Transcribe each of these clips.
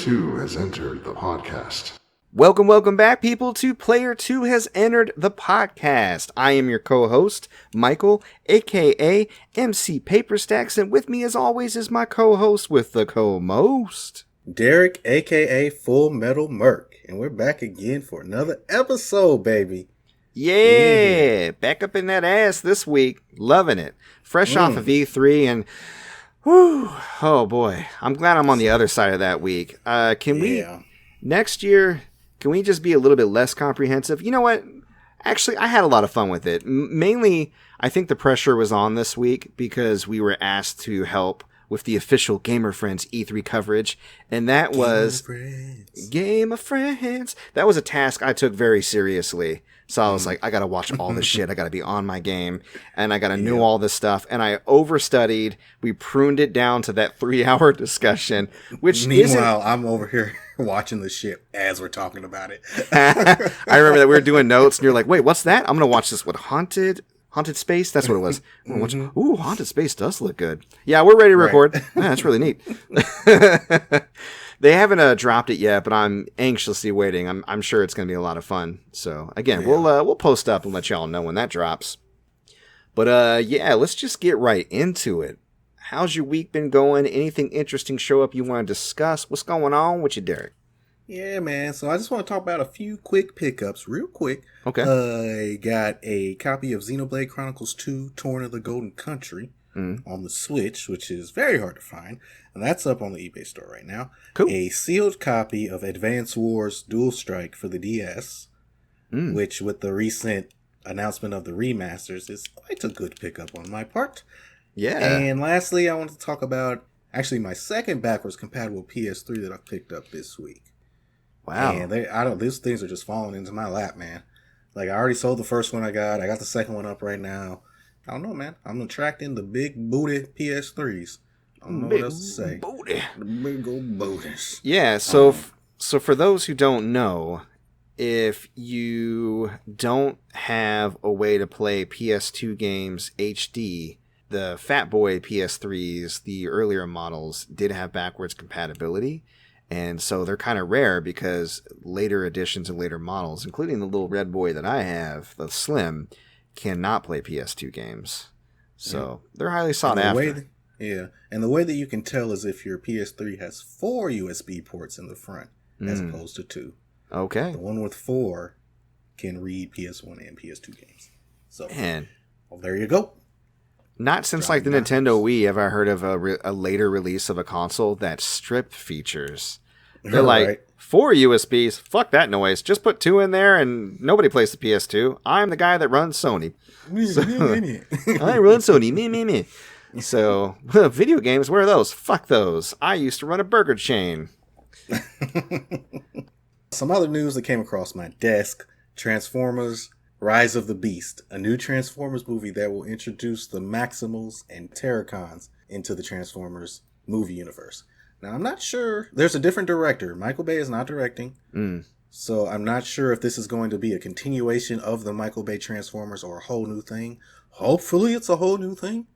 2 has entered the podcast. Welcome back, people, to Player 2 has entered the podcast. I am your co-host, Michael, a.k.a. MC Paperstacks, and with me, as always, is my co-host with the co-most, Derek, a.k.a. Full Metal Merc, and we're back again for another episode, baby. Yeah, back up in that ass this week, loving it. Fresh off of E3, and whew, oh boy, I'm glad I'm on the other side of that week. Next year, can we just be a little bit less comprehensive? You know what? Actually, I had a lot of fun with it. Mainly, I think the pressure was on this week because we were asked to help with the official Gamer Friends E3 coverage, and that was Game of Friends. That was a task I took very seriously. So I was like, I got to watch all this shit. I got to be on my game, and I got to know all this stuff. And I overstudied. We pruned it down to that 3-hour discussion, which meanwhile, I'm over here watching the shit as we're talking about it. I remember that we were doing notes, and you're like, wait, what's that? I'm going to watch this. What, Haunted Space? That's what it was. Ooh, Haunted Space does look good. Yeah, we're ready to record. Right. Yeah, that's really neat. They haven't dropped it yet, but I'm anxiously waiting. I'm sure it's going to be a lot of fun. So again, we'll post up and let y'all know when that drops. But yeah, let's just get right into it. How's your week been going? Anything interesting show up you want to discuss? What's going on with you, Derek? Yeah, man. So I just want to talk about a few quick pickups real quick. Okay. I got a copy of Xenoblade Chronicles 2, Torna the Golden Country on the Switch, which is very hard to find. And that's up on the eBay store right now. Cool. A sealed copy of Advance Wars Dual Strike for the DS, which with the recent announcement of the remasters is quite a good pickup on my part. Yeah. And lastly, I want to talk about actually my second backwards compatible PS3 that I picked up this week. Wow. And these things are just falling into my lap, man. Like, I already sold the first one I got the second one up right now. I don't know, man. I'm attracting the big booty PS3s. I don't know what else to say. Booty. The big old booties. Yeah, so for those who don't know, if you don't have a way to play PS2 games HD, the Fat Boy PS3s, the earlier models, did have backwards compatibility. And so they're kind of rare because later editions and later models, including the little red boy that I have, the Slim, cannot play PS2 games. So they're highly sought after. And the way that you can tell is if your PS3 has 4 USB ports in the front as opposed to 2. Okay. The one with 4 can read PS1 and PS2 games. So, there you go. Not since like the Nintendo Wii have I heard of a later release of a console that stripped features. They're like, 4 USBs, fuck that noise. Just put 2 in there and nobody plays the PS2. I'm the guy that runs Sony. I run Sony. Me. So, video games, where are those? Fuck those. I used to run a burger chain. Some other news that came across my desk. Transformers Rise of the Beast, a new Transformers movie that will introduce the Maximals and Terracons into the Transformers movie universe. Now, I'm not sure. There's a different director. Michael Bay is not directing. So I'm not sure if this is going to be a continuation of the Michael Bay Transformers or a whole new thing. Hopefully it's a whole new thing.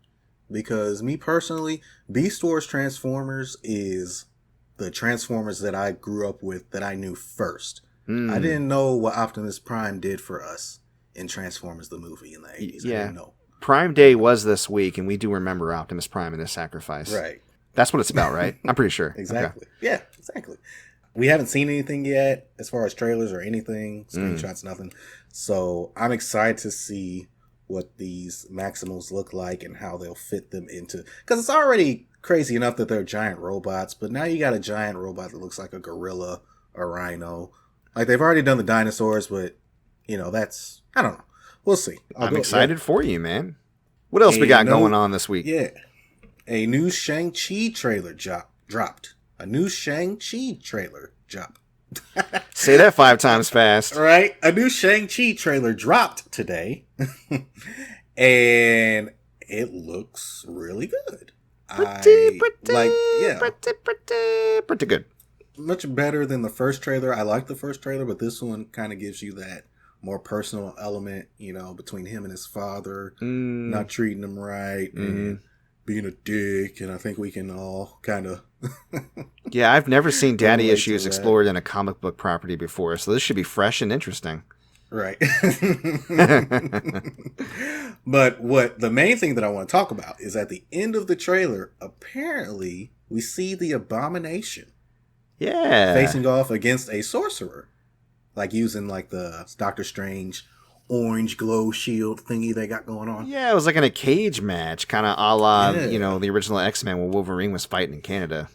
Because me personally, Beast Wars Transformers is the Transformers that I grew up with, that I knew first. I didn't know what Optimus Prime did for us in Transformers the movie in the 80s. Yeah. I didn't know. Prime Day was this week, and we do remember Optimus Prime and his sacrifice. Right. That's what it's about, right? I'm pretty sure. Exactly. Okay. Yeah, exactly. We haven't seen anything yet as far as trailers or anything, screenshots, nothing. So I'm excited to see what these Maximals look like and how they'll fit them into... Because it's already crazy enough that they're giant robots, but now you got a giant robot that looks like a gorilla, a rhino. Like, they've already done the dinosaurs, but, you know, that's... I don't know. We'll see. I'm excited for you, man. What else we got going on this week? Yeah. A new Shang-Chi trailer dropped. A new Shang-Chi trailer dropped. Say that 5 times fast. Right? A new Shang-Chi trailer dropped today. And it looks really good. Pretty good. Much better than the first trailer. I like the first trailer, but this one kind of gives you that more personal element, you know, between him and his father, not treating him right and being a dick. And I think we can all kind of Yeah, I've never seen daddy relate to issues that. explored in a comic book property before, so this should be fresh and interesting. Right. But what the main thing that I want to talk about is at the end of the trailer, apparently we see the Abomination Yeah. facing off against a sorcerer. Like using like the Doctor Strange orange glow shield thingy they got going on. Yeah, it was like in a cage match, kind of a la, Yeah. the original X-Men where Wolverine was fighting in Canada.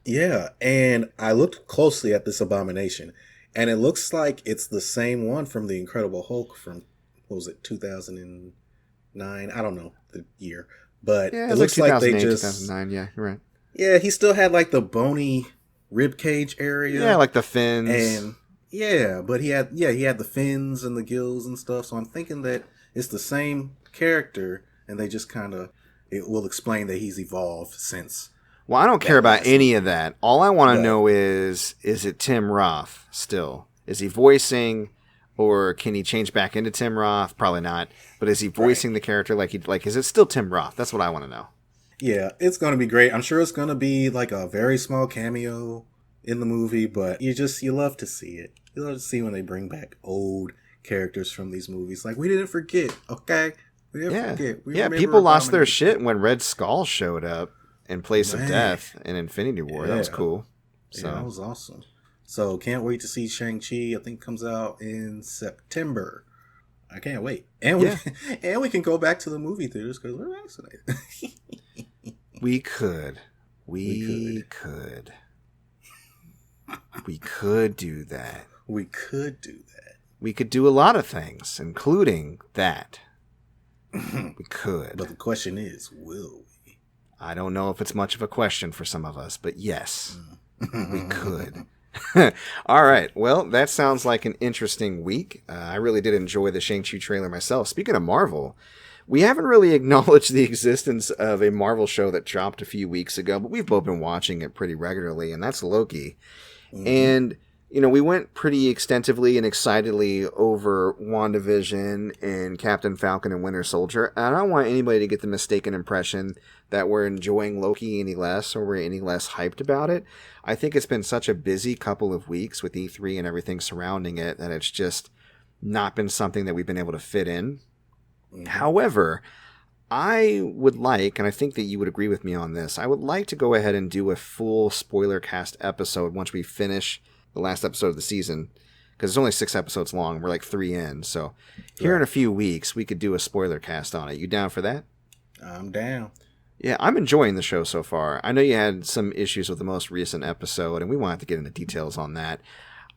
Yeah, and I looked closely at this Abomination, and it looks like it's the same one from the Incredible Hulk from, what was it, 2009? I don't know the year, but Yeah, it it looks like like they 2008, just 2009, yeah, you're right. yeah, he still had like the bony rib cage area. Yeah, like the fins. and yeah, but he had the fins and the gills and stuff. So I'm thinking that it's the same character, and they just kind of it will explain that he's evolved since. Well, I don't care about any of that. All I want to No. know is it Tim Roth still? Is he voicing, or can he change back into Tim Roth? Probably not. But is he voicing the character is it still Tim Roth? That's what I want to know. Yeah, it's going to be great. I'm sure it's going to be like a very small cameo in the movie, but you love to see it. You love to see when they bring back old characters from these movies. Like, we didn't forget, okay? We didn't forget. We remember people lost their Abomination. shit when Red Skull showed up in place of Man. Death in Infinity War. That was Yeah. cool. So Yeah, that was awesome. So can't wait to see Shang-Chi. I think comes out in September. I can't wait. And we can go back to the movie theaters because we're vaccinated. we could do that. We could do that. We could do a lot of things, including that. We could. But the question is, will we? I don't know if it's much of a question for some of us, but yes, we could. All right. Well, that sounds like an interesting week. I really did enjoy the Shang-Chi trailer myself. Speaking of Marvel, we haven't really acknowledged the existence of a Marvel show that dropped a few weeks ago, but we've both been watching it pretty regularly, and that's Loki. Mm-hmm. And, we went pretty extensively and excitedly over WandaVision and Captain Falcon and Winter Soldier. And I don't want anybody to get the mistaken impression that we're enjoying Loki any less or we're any less hyped about it. I think it's been such a busy couple of weeks with E3 and everything surrounding it that it's just not been something that we've been able to fit in. Mm-hmm. However, I would like, and I think that you would agree with me on this, I would like to go ahead and do a full spoiler cast episode once we finish the last episode of the season, because it's only 6 episodes long. We're like 3 in. So here in a few weeks, we could do a spoiler cast on it. You down for that? I'm down. Yeah, I'm enjoying the show so far. I know you had some issues with the most recent episode, and we won't have to get into details on that.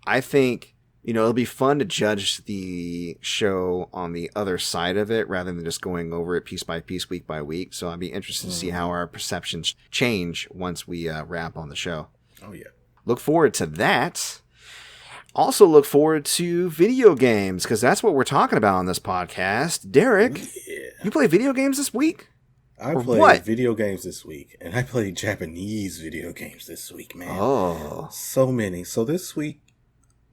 I think, it'll be fun to judge the show on the other side of it rather than just going over it piece by piece, week by week. So I'd be interested to see how our perceptions change once we wrap on the show. Oh, yeah. Look forward to that. Also look forward to video games, because that's what we're talking about on this podcast. Derek, you play video games this week? I played video games this week, and I played Japanese video games this week, man. Oh. So many. So this week,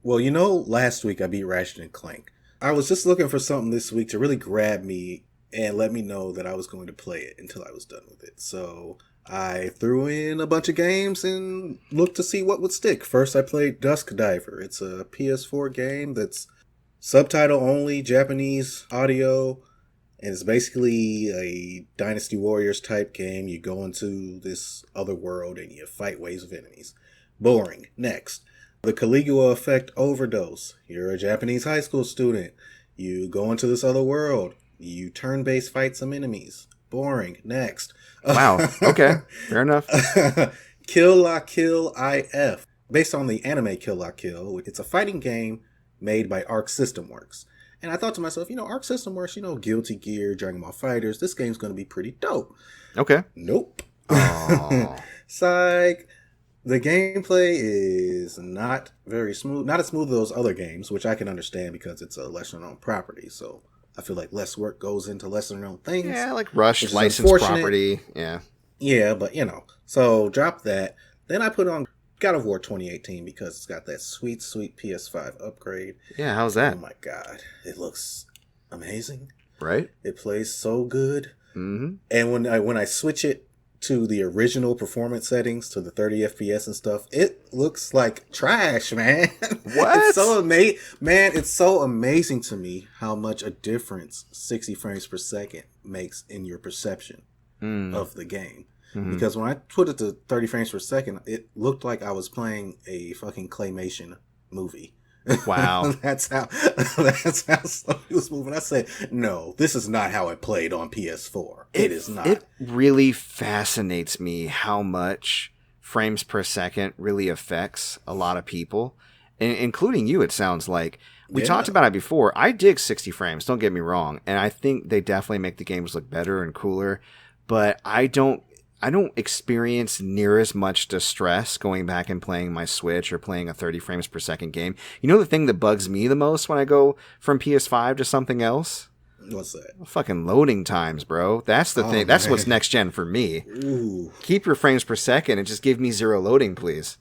last week I beat Ratchet & Clank. I was just looking for something this week to really grab me and let me know that I was going to play it until I was done with it. So I threw in a bunch of games and looked to see what would stick. First, I played Dusk Diver. It's a PS4 game that's subtitle only, Japanese audio, and it's basically a Dynasty Warriors type game. You go into this other world and you fight waves of enemies. Boring. Next, the Caligula effect Overdose. You're a Japanese high school student. You go into this other world. You turn-based fight some enemies. Boring. Next. Wow. Okay. Fair enough. Kill La Kill IF. Based on the anime Kill La Kill, it's a fighting game made by Arc System Works. And I thought to myself, Arc System Works, Guilty Gear, Dragon Ball FighterZ, this game's going to be pretty dope. Okay. Nope. Oh. Psych. The gameplay is not very smooth. Not as smooth as those other games, which I can understand because it's a lesser-known property. So I feel like less work goes into lesser-known things. Yeah, like Rush, licensed property. Yeah. Yeah, but, So drop that. Then I put on God of War 2018 because it's got that sweet, sweet PS5 upgrade. Yeah, how's that? Oh, my God. It looks amazing. Right? It plays so good. Mm-hmm. And when I switch it to the original performance settings, to the 30 FPS and stuff, it looks like trash, man. What? It's so man, it's so amazing to me how much a difference 60 frames per second makes in your perception of the game. Mm-hmm. Because when I put it to 30 frames per second, it looked like I was playing a fucking claymation movie. Wow. That's how slow it was moving. I said, no, this is not how it played on PS4. It is not. It really fascinates me how much frames per second really affects a lot of people, including you, it sounds like. We talked about it before. I dig 60 frames, don't get me wrong, and I think they definitely make the games look better and cooler, but I don't experience near as much distress going back and playing my Switch or playing a 30 frames per second game. You know the thing that bugs me the most when I go from PS5 to something else? What's that? Fucking loading times, bro. That's the thing. That's what's next gen for me. Ooh. Keep your frames per second and just give me 0 loading, please.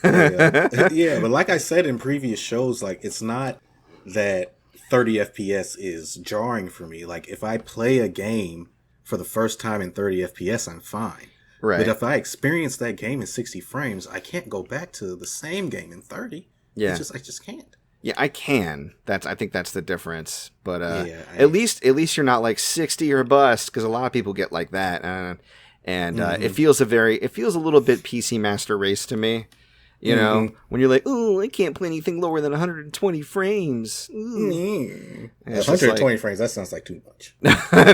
Yeah, but like I said in previous shows, like it's not that 30 FPS is jarring for me. Like if I play a game for the first time in 30 FPS, I'm fine. Right. But if I experience that game in 60 frames, I can't go back to the same game in 30. Yeah. I just can't. Yeah, I can. I think that's the difference. But at least you're not like 60 or bust, because a lot of people get like that, it feels a little bit PC Master Race to me. You know, when you're like, oh, I can't play anything lower than 120 frames. 120 frames, that sounds like too much.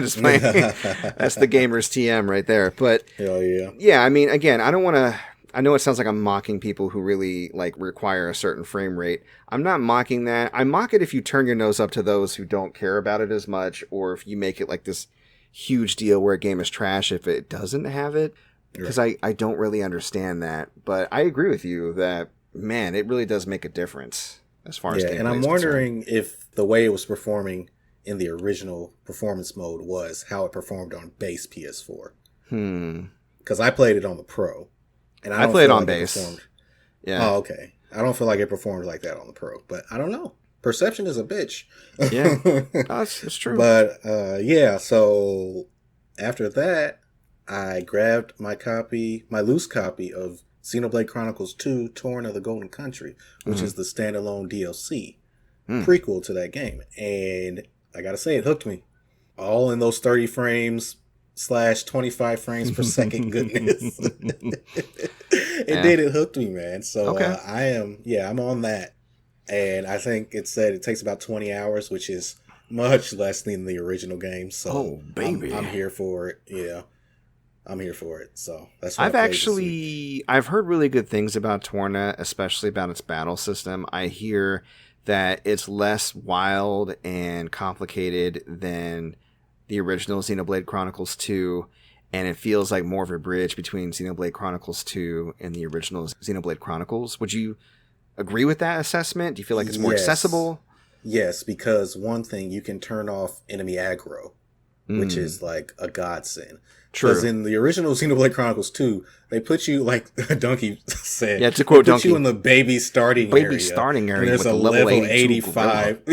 Just playing. That's the gamer's TM right there. But hell yeah. Yeah, I mean, again, I know it sounds like I'm mocking people who really like require a certain frame rate. I'm not mocking that. I mock it if you turn your nose up to those who don't care about it as much, or if you make it like this huge deal where a game is trash if it doesn't have it. Because I don't really understand that. But I agree with you that, man, it really does make a difference as far as gameplay and I'm wondering if the way it was performing in the original performance mode was how it performed on base PS4. Because I played it on the Pro. And I played on base. Yeah. Oh, okay. I don't feel like it performed like that on the Pro. But I don't know. Perception is a bitch. Yeah. That's true. But, so after that, I grabbed my loose copy of Xenoblade Chronicles 2, Torna the Golden Country, which is the standalone DLC prequel to that game. And I gotta say, it hooked me. All in those 30 frames / 25 frames per second goodness. It hooked me, man. So I'm on that. And I think it said it takes about 20 hours, which is much less than the original game. So baby. I'm here for it. Yeah. I'm here for it, so that's I've what heard really good things about Torna, especially about its battle system. I hear that it's less wild and complicated than the original Xenoblade Chronicles 2, and it feels like more of a bridge between Xenoblade Chronicles 2 and the original Xenoblade Chronicles. Would you agree with that assessment? Do you feel like it's more accessible? Yes, because one thing, you can turn off enemy aggro, which is like a godsend. Because in the original Xenoblade Chronicles 2, they put you, like Donkey said, to quote they put Donkey, you in the baby starting area. And there's with a level 85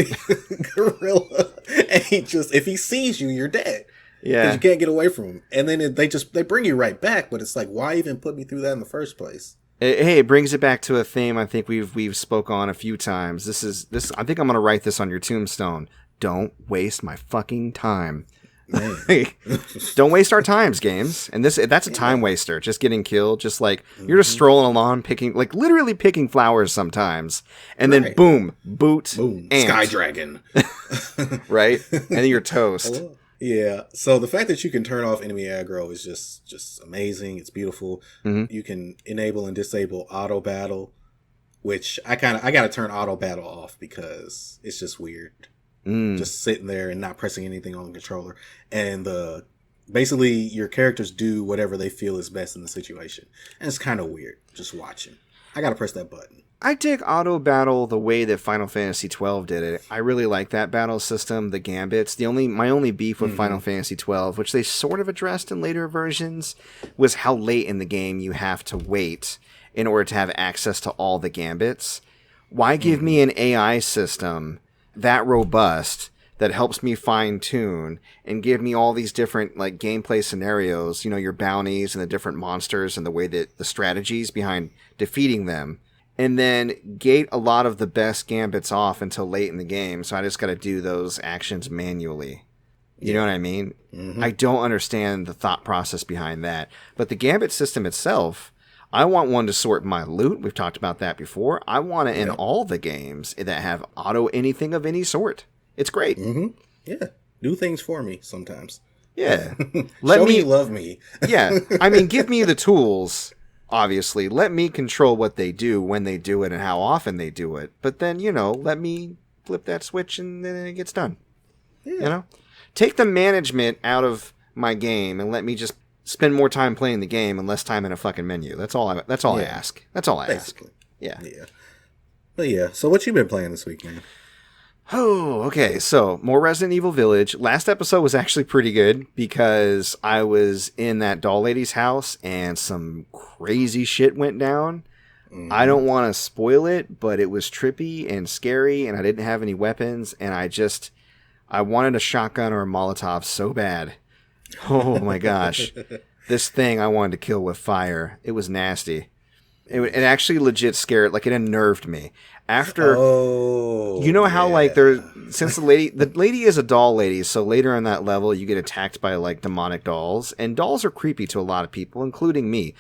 gorilla. And if he sees you, you're dead. Yeah. Because you can't get away from him. And then they bring you right back, but it's like, why even put me through that in the first place? Hey, it brings it back to a theme I think we've spoke on a few times. This I think I'm going to write this on your tombstone. Don't waste my fucking time. Don't waste our times, games. And that's a time waster. Just getting killed. Just like you're just strolling along, literally picking flowers sometimes, and then boom, boot, ant. Sky dragon, right? And then you're toast. Yeah. So the fact that you can turn off enemy aggro is just amazing. It's beautiful. You can enable and disable auto battle, which I got to turn auto battle off because it's just weird. Just sitting there and not pressing anything on the controller. And basically your characters do whatever they feel is best in the situation. And it's kind of weird just watching. I got to press that button. I dig auto battle the way that Final Fantasy XII did it. I really like that battle system, the gambits. My only beef with Final Fantasy XII, which they sort of addressed in later versions, was how late in the game you have to wait in order to have access to all the gambits. Why give me an AI system that robust that helps me fine tune and give me all these different like gameplay scenarios, your bounties and the different monsters and the way that the strategies behind defeating them, and then gate a lot of the best gambits off until late in the game. So I just got to do those actions manually. You know what I mean? Mm-hmm. I don't understand the thought process behind that. But the gambit system itself, I want one to sort my loot. We've talked about that before. I want it in all the games that have auto anything of any sort. It's great. Mm-hmm. Yeah. Do things for me sometimes. Yeah. Show me you love me. Yeah. I mean, give me the tools, obviously. Let me control what they do, when they do it, and how often they do it. But then, let me flip that switch and then it gets done. Yeah. Take the management out of my game and let me just spend more time playing the game and less time in a fucking menu. That's all I ask. That's all I Basically. ask. Yeah. Yeah. But yeah, so what you been playing this week, man? Oh, okay. So, more Resident Evil Village. Last episode was actually pretty good because I was in that doll lady's house and some crazy shit went down. Mm-hmm. I don't want to spoil it, but it was trippy and scary and I didn't have any weapons and I wanted a shotgun or a Molotov so bad. Oh my gosh. This thing I wanted to kill with fire. It was nasty. It actually legit scared, like it unnerved me. After, since the lady is a doll lady, so later on that level you get attacked by like demonic dolls, and dolls are creepy to a lot of people, including me.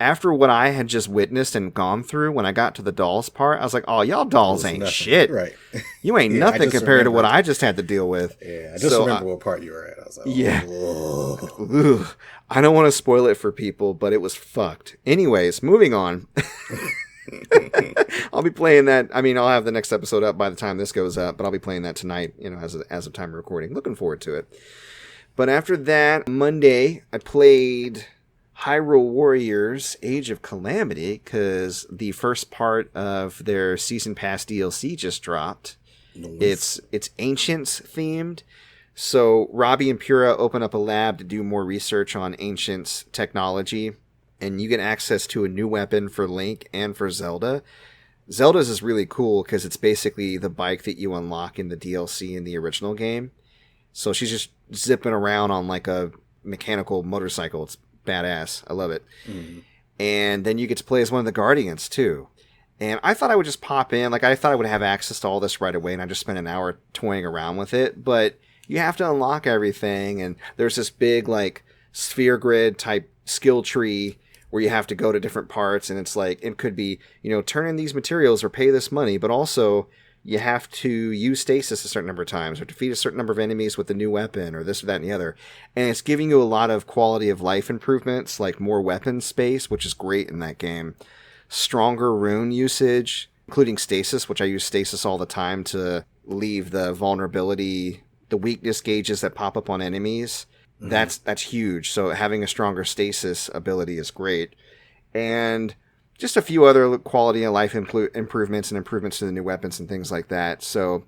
After what I had just witnessed and gone through, when I got to the dolls part, I was like, oh, y'all dolls ain't nothing. Shit. Right. You ain't nothing compared to what I just had to deal with. Yeah, I just remember what part you were at. I was like, yeah. I don't want to spoil it for people, but it was fucked. Anyways, moving on. I'll be playing that. I mean, I'll have the next episode up by the time this goes up, but I'll be playing that tonight, as of time of recording. Looking forward to it. But after that, Monday, I played Hyrule Warriors Age of Calamity because the first part of their Season Pass DLC just dropped. Nice. It's Ancients themed. So Robbie and Pura open up a lab to do more research on Ancients technology, and you get access to a new weapon for Link and for Zelda. Zelda's is really cool because it's basically the bike that you unlock in the DLC in the original game. So she's just zipping around on like a mechanical motorcycle. It's badass. I love it. Mm-hmm. And then you get to play as one of the Guardians too. And I thought I would just pop in. Like I thought I would have access to all this right away and I just spent an hour toying around with it. But you have to unlock everything. And there's this big like sphere grid type skill tree where you have to go to different parts. And it's like, it could be, turn in these materials or pay this money. But also you have to use stasis a certain number of times or defeat a certain number of enemies with a new weapon or this or that and the other. And it's giving you a lot of quality of life improvements, like more weapon space, which is great in that game. Stronger rune usage, including stasis, which I use stasis all the time to leave the vulnerability, the weakness gauges that pop up on enemies. Mm-hmm. That's huge. So having a stronger stasis ability is great. And just a few other quality of life improvements and improvements to the new weapons and things like that. So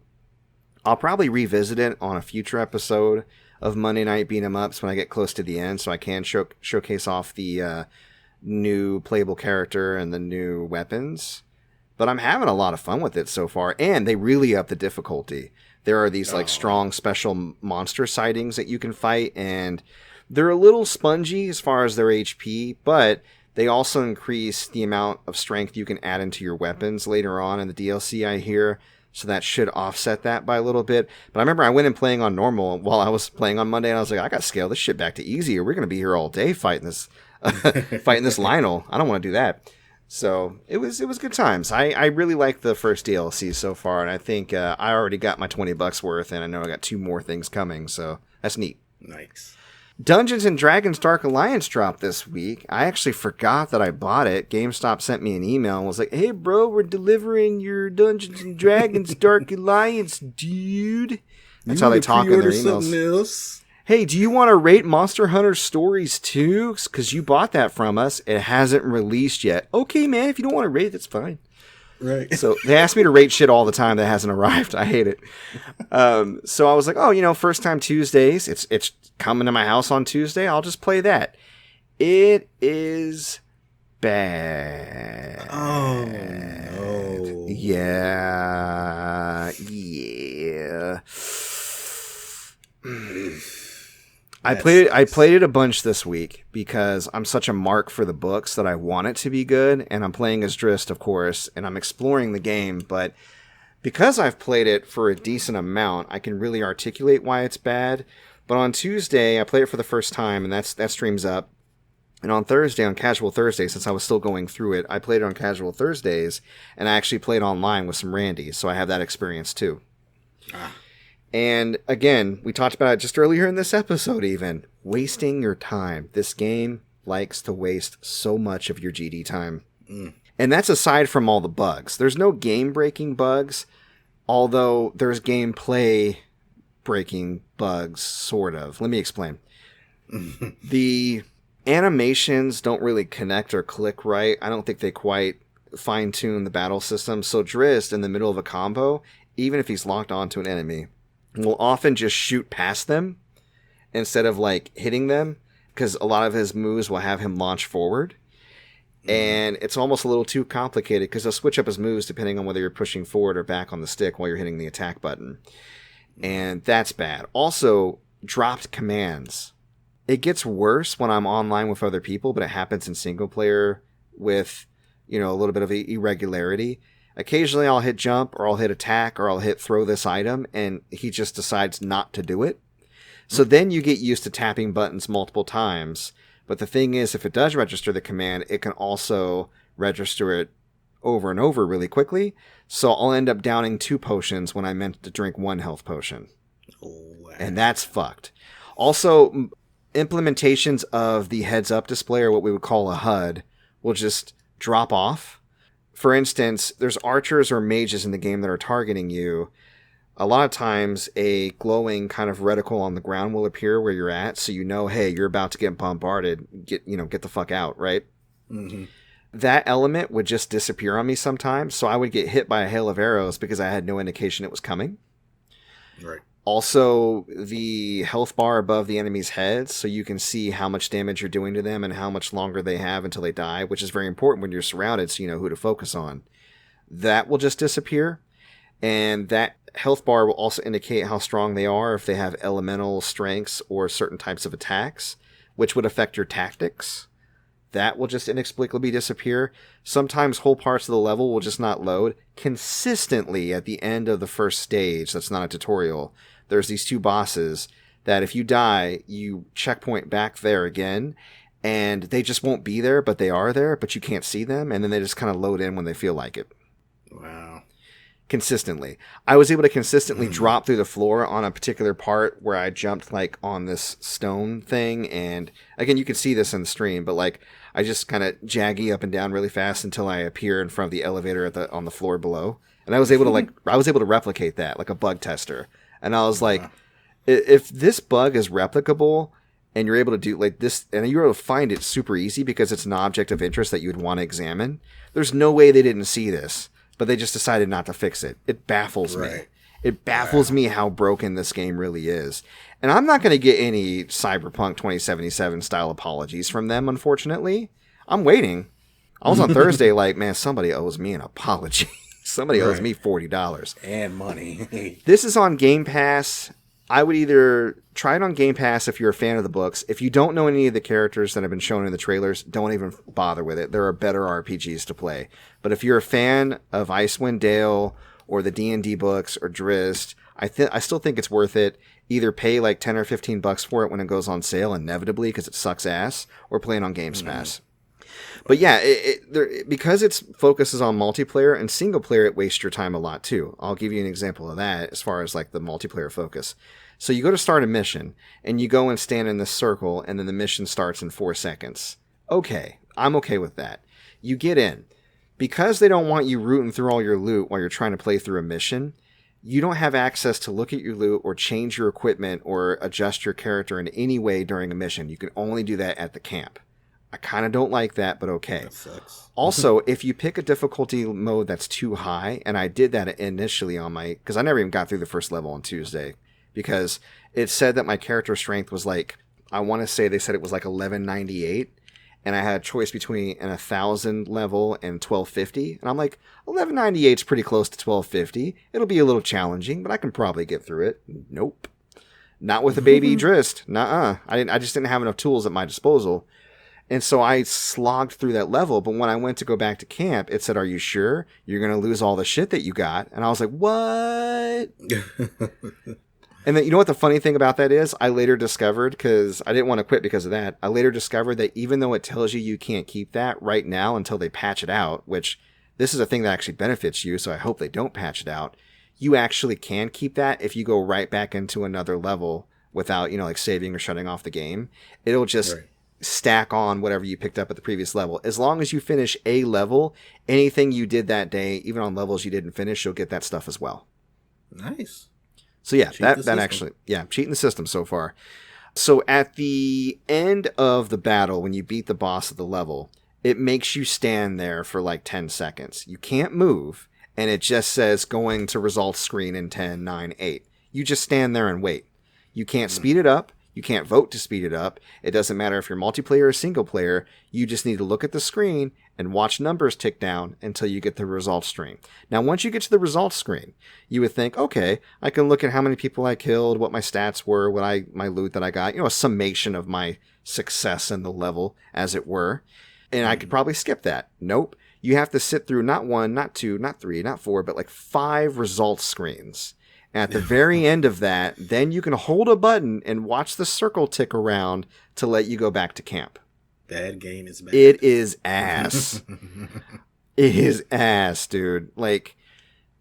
I'll probably revisit it on a future episode of Monday Night Beat 'em Ups when I get close to the end so I can showcase off the new playable character and the new weapons. But I'm having a lot of fun with it so far, and they really up the difficulty. There are these like strong special monster sightings that you can fight, and they're a little spongy as far as their HP, but they also increase the amount of strength you can add into your weapons later on in the DLC, I hear. So that should offset that by a little bit. But I remember I went in playing on normal while I was playing on Monday, and I was like, I got to scale this shit back to easy, or we're going to be here all day fighting this Lionel. I don't want to do that. So it was good times. I really like the first DLC so far, and I think I already got my $20 worth, and I know I got 2 more things coming, so that's neat. Nice. Dungeons & Dragons Dark Alliance dropped this week. I actually forgot that I bought it. GameStop sent me an email and was like, hey, bro, we're delivering your Dungeons & Dragons Dark Alliance, dude. That's how they talk in their emails. Hey, do you want to rate Monster Hunter Stories too? Because you bought that from us. It hasn't released yet. Okay, man, if you don't want to rate it, that's fine. Right. So they ask me to rate shit all the time that hasn't arrived. I hate it. So I was like, first time Tuesdays. It's coming to my house on Tuesday. I'll just play that. It is bad. Oh, no. Yeah. I played it a bunch this week because I'm such a mark for the books that I want it to be good, and I'm playing as Drist, of course, and I'm exploring the game, but because I've played it for a decent amount, I can really articulate why it's bad. But on Tuesday, I played it for the first time, and that stream's up. And on Thursday, on Casual Thursday, since I was still going through it, I played it on Casual Thursdays, and I actually played online with some Randy, so I have that experience too. And again, we talked about it just earlier in this episode even. Wasting your time. This game likes to waste so much of your GD time. And that's aside from all the bugs. There's no game-breaking bugs, although there's gameplay-breaking bugs, sort of. Let me explain. The animations don't really connect or click right. I don't think they quite fine-tune the battle system. So Drist, in the middle of a combo, even if he's locked onto an enemy, will often just shoot past them instead of like hitting them, because a lot of his moves will have him launch forward. And it's almost a little too complicated because he'll switch up his moves depending on whether you're pushing forward or back on the stick while you're hitting the attack button. And that's bad. Also, dropped commands. It gets worse when I'm online with other people, but it happens in single player with, a little bit of irregularity. Occasionally I'll hit jump, or I'll hit attack, or I'll hit throw this item, and he just decides not to do it. So then you get used to tapping buttons multiple times. But the thing is, if it does register the command, it can also register it over and over really quickly. So I'll end up downing 2 potions when I meant to drink 1 health potion. And that's fucked. Also, implementations of the heads-up display, or what we would call a HUD, will just drop off. For instance, there's archers or mages in the game that are targeting you. A lot of times, a glowing kind of reticle on the ground will appear where you're at, so hey, you're about to get bombarded. Get the fuck out, right? Mm-hmm. That element would just disappear on me sometimes, so I would get hit by a hail of arrows because I had no indication it was coming. Right. Also, the health bar above the enemy's heads, so you can see how much damage you're doing to them and how much longer they have until they die, which is very important when you're surrounded, so you know who to focus on. That will just disappear, and that health bar will also indicate how strong they are if they have elemental strengths or certain types of attacks, which would affect your tactics. That will just inexplicably disappear. Sometimes whole parts of the level will just not load. Consistently at the end of the first stage, that's not a tutorial, there's these 2 bosses that if you die, you checkpoint back there again, and they just won't be there, but they are there, but you can't see them, and then they just kind of load in when they feel like it. Wow. Consistently. I was able to consistently drop through the floor on a particular part where I jumped like on this stone thing, and again, you can see this in the stream, but like I just kind of jaggy up and down really fast until I appear in front of the elevator on the floor below. And I was able to replicate that like a bug tester. And I was like, if this bug is replicable and you're able to do like this, and you're able to find it super easy because it's an object of interest that you would want to examine, there's no way they didn't see this, but they just decided not to fix it. It baffles me. It baffles me how broken this game really is. And I'm not going to get any Cyberpunk 2077 style apologies from them, unfortunately. I'm waiting. I was on Thursday like, man, somebody owes me an apology. Somebody owes me $40. And money. This is on Game Pass. I would either try it on Game Pass if you're a fan of the books. If you don't know any of the characters that have been shown in the trailers, don't even bother with it. There are better RPGs to play. But if you're a fan of Icewind Dale or the D&D books or Drizzt, I still think it's worth it. Either pay like $10 or $15 for it when it goes on sale, inevitably, because it sucks ass, or play it on Games Pass. But yeah, because it focuses on multiplayer and single player, it wastes your time a lot too. I'll give you an example of that as far as like the multiplayer focus. So you go to start a mission, and you go and stand in this circle, and then the mission starts in 4 seconds. Okay, I'm okay with that. You get in. Because they don't want you rooting through all your loot while you're trying to play through a mission, you don't have access to look at your loot or change your equipment or adjust your character in any way during a mission. You can only do that at the camp. I kind of don't like that, but okay. That sucks. Also, if you pick a difficulty mode that's too high, and I did that initially on because I never even got through the first level on Tuesday, because it said that my character strength was like, I want to say they said it was like 1198, and I had a choice between an 1,000 level and 1250, and I'm like, 1198 is pretty close to 1250. It'll be a little challenging, but I can probably get through it. Nope. Not with a baby Drist. Nuh-uh. I just didn't have enough tools at my disposal. And so I slogged through that level. But when I went to go back to camp, it said, "Are you sure you're going to lose all the shit that you got?" And I was like, what? And then, you know what the funny thing about that is? I later discovered, because I didn't want to quit because of that, I later discovered that even though it tells you can't keep that right now until they patch it out, which this is a thing that actually benefits you, so I hope they don't patch it out, you actually can keep that if you go right back into another level without, like saving or shutting off the game. It'll just stack on whatever you picked up at the previous level. As long as you finish a level, anything you did that day, even on levels you didn't finish, you'll get that stuff as well. Nice. So yeah, that actually, cheating the system so far. So at the end of the battle, when you beat the boss of the level, it makes you stand there for like 10 seconds. You can't move, and it just says going to results screen in 10, 9, 8. You just stand there and wait. You can't speed it up. You can't vote to speed it up. It doesn't matter if you're multiplayer or single player. You just need to look at the screen and watch numbers tick down until you get the results screen. Now, once you get to the results screen, you would think, okay, I can look at how many people I killed, what my stats were, my loot that I got, a summation of my success in the level, as it were. And I could probably skip that. Nope. You have to sit through not 1, not 2, not 3, not 4, but like 5 results screens. At the very end of that, then you can hold a button and watch the circle tick around to let you go back to camp. That game is bad. It is ass. It is ass, dude. Like,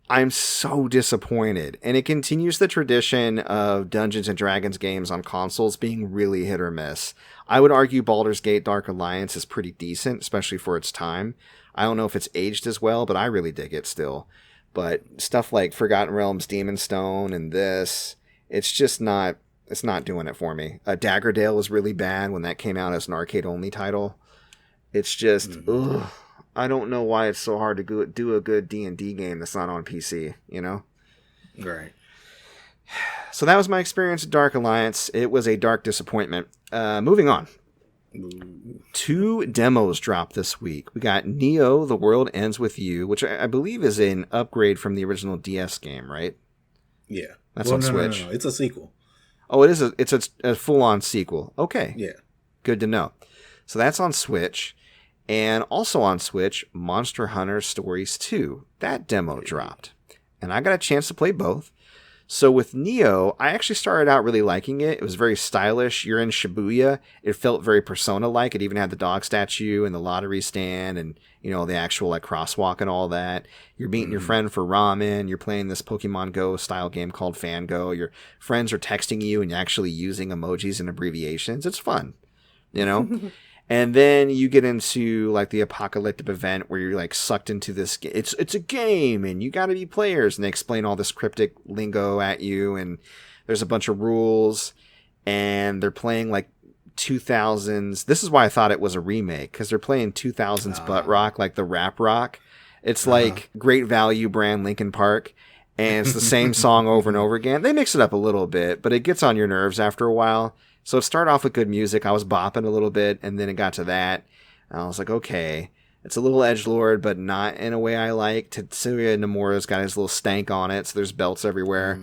I'm so disappointed. And it continues the tradition of Dungeons and Dragons games on consoles being really hit or miss. I would argue Baldur's Gate Dark Alliance is pretty decent, especially for its time. I don't know if it's aged as well, but I really dig it still. But stuff like Forgotten Realms, Demon's Stone, and this, it's just not, it's not doing it for me. Daggerdale was really bad when that came out as an arcade-only title. It's just, ugh. I don't know why it's so hard to do a good D&D game that's not on PC, Right. So that was my experience with Dark Alliance. It was a dark disappointment. Moving on. 2 demos dropped this week. We got Neo, The World Ends With You, which I believe is an upgrade from the original DS game, right? Yeah. That's on Switch. No. It's a sequel. Oh, it is. It's a full-on sequel. Okay. Yeah. Good to know. So that's on Switch. And also on Switch, Monster Hunter Stories 2. That demo dropped. And I got a chance to play both. So with Neo, I actually started out really liking it. It was very stylish. You're in Shibuya. It felt very Persona-like. It even had the dog statue and the lottery stand and, the actual like crosswalk and all that. You're meeting your friend for ramen. You're playing this Pokemon Go style game called Fango. Your friends are texting you and you're actually using emojis and abbreviations. It's fun, And then you get into like the apocalyptic event where you're like sucked into this. It's a game and you got to be players, and they explain all this cryptic lingo at you, and there's a bunch of rules, and they're playing like 2000s. This is why I thought it was a remake, because they're playing 2000s butt rock, like the rap rock. It's like Great Value brand Linkin Park, and it's the same song over and over again. They mix it up a little bit, but it gets on your nerves after a while. So it started off with good music. I was bopping a little bit, and then it got to that. And I was like, okay, it's a little edgelord, but not in a way I like. Tetsuya Nomura's got his little stank on it, so there's belts everywhere.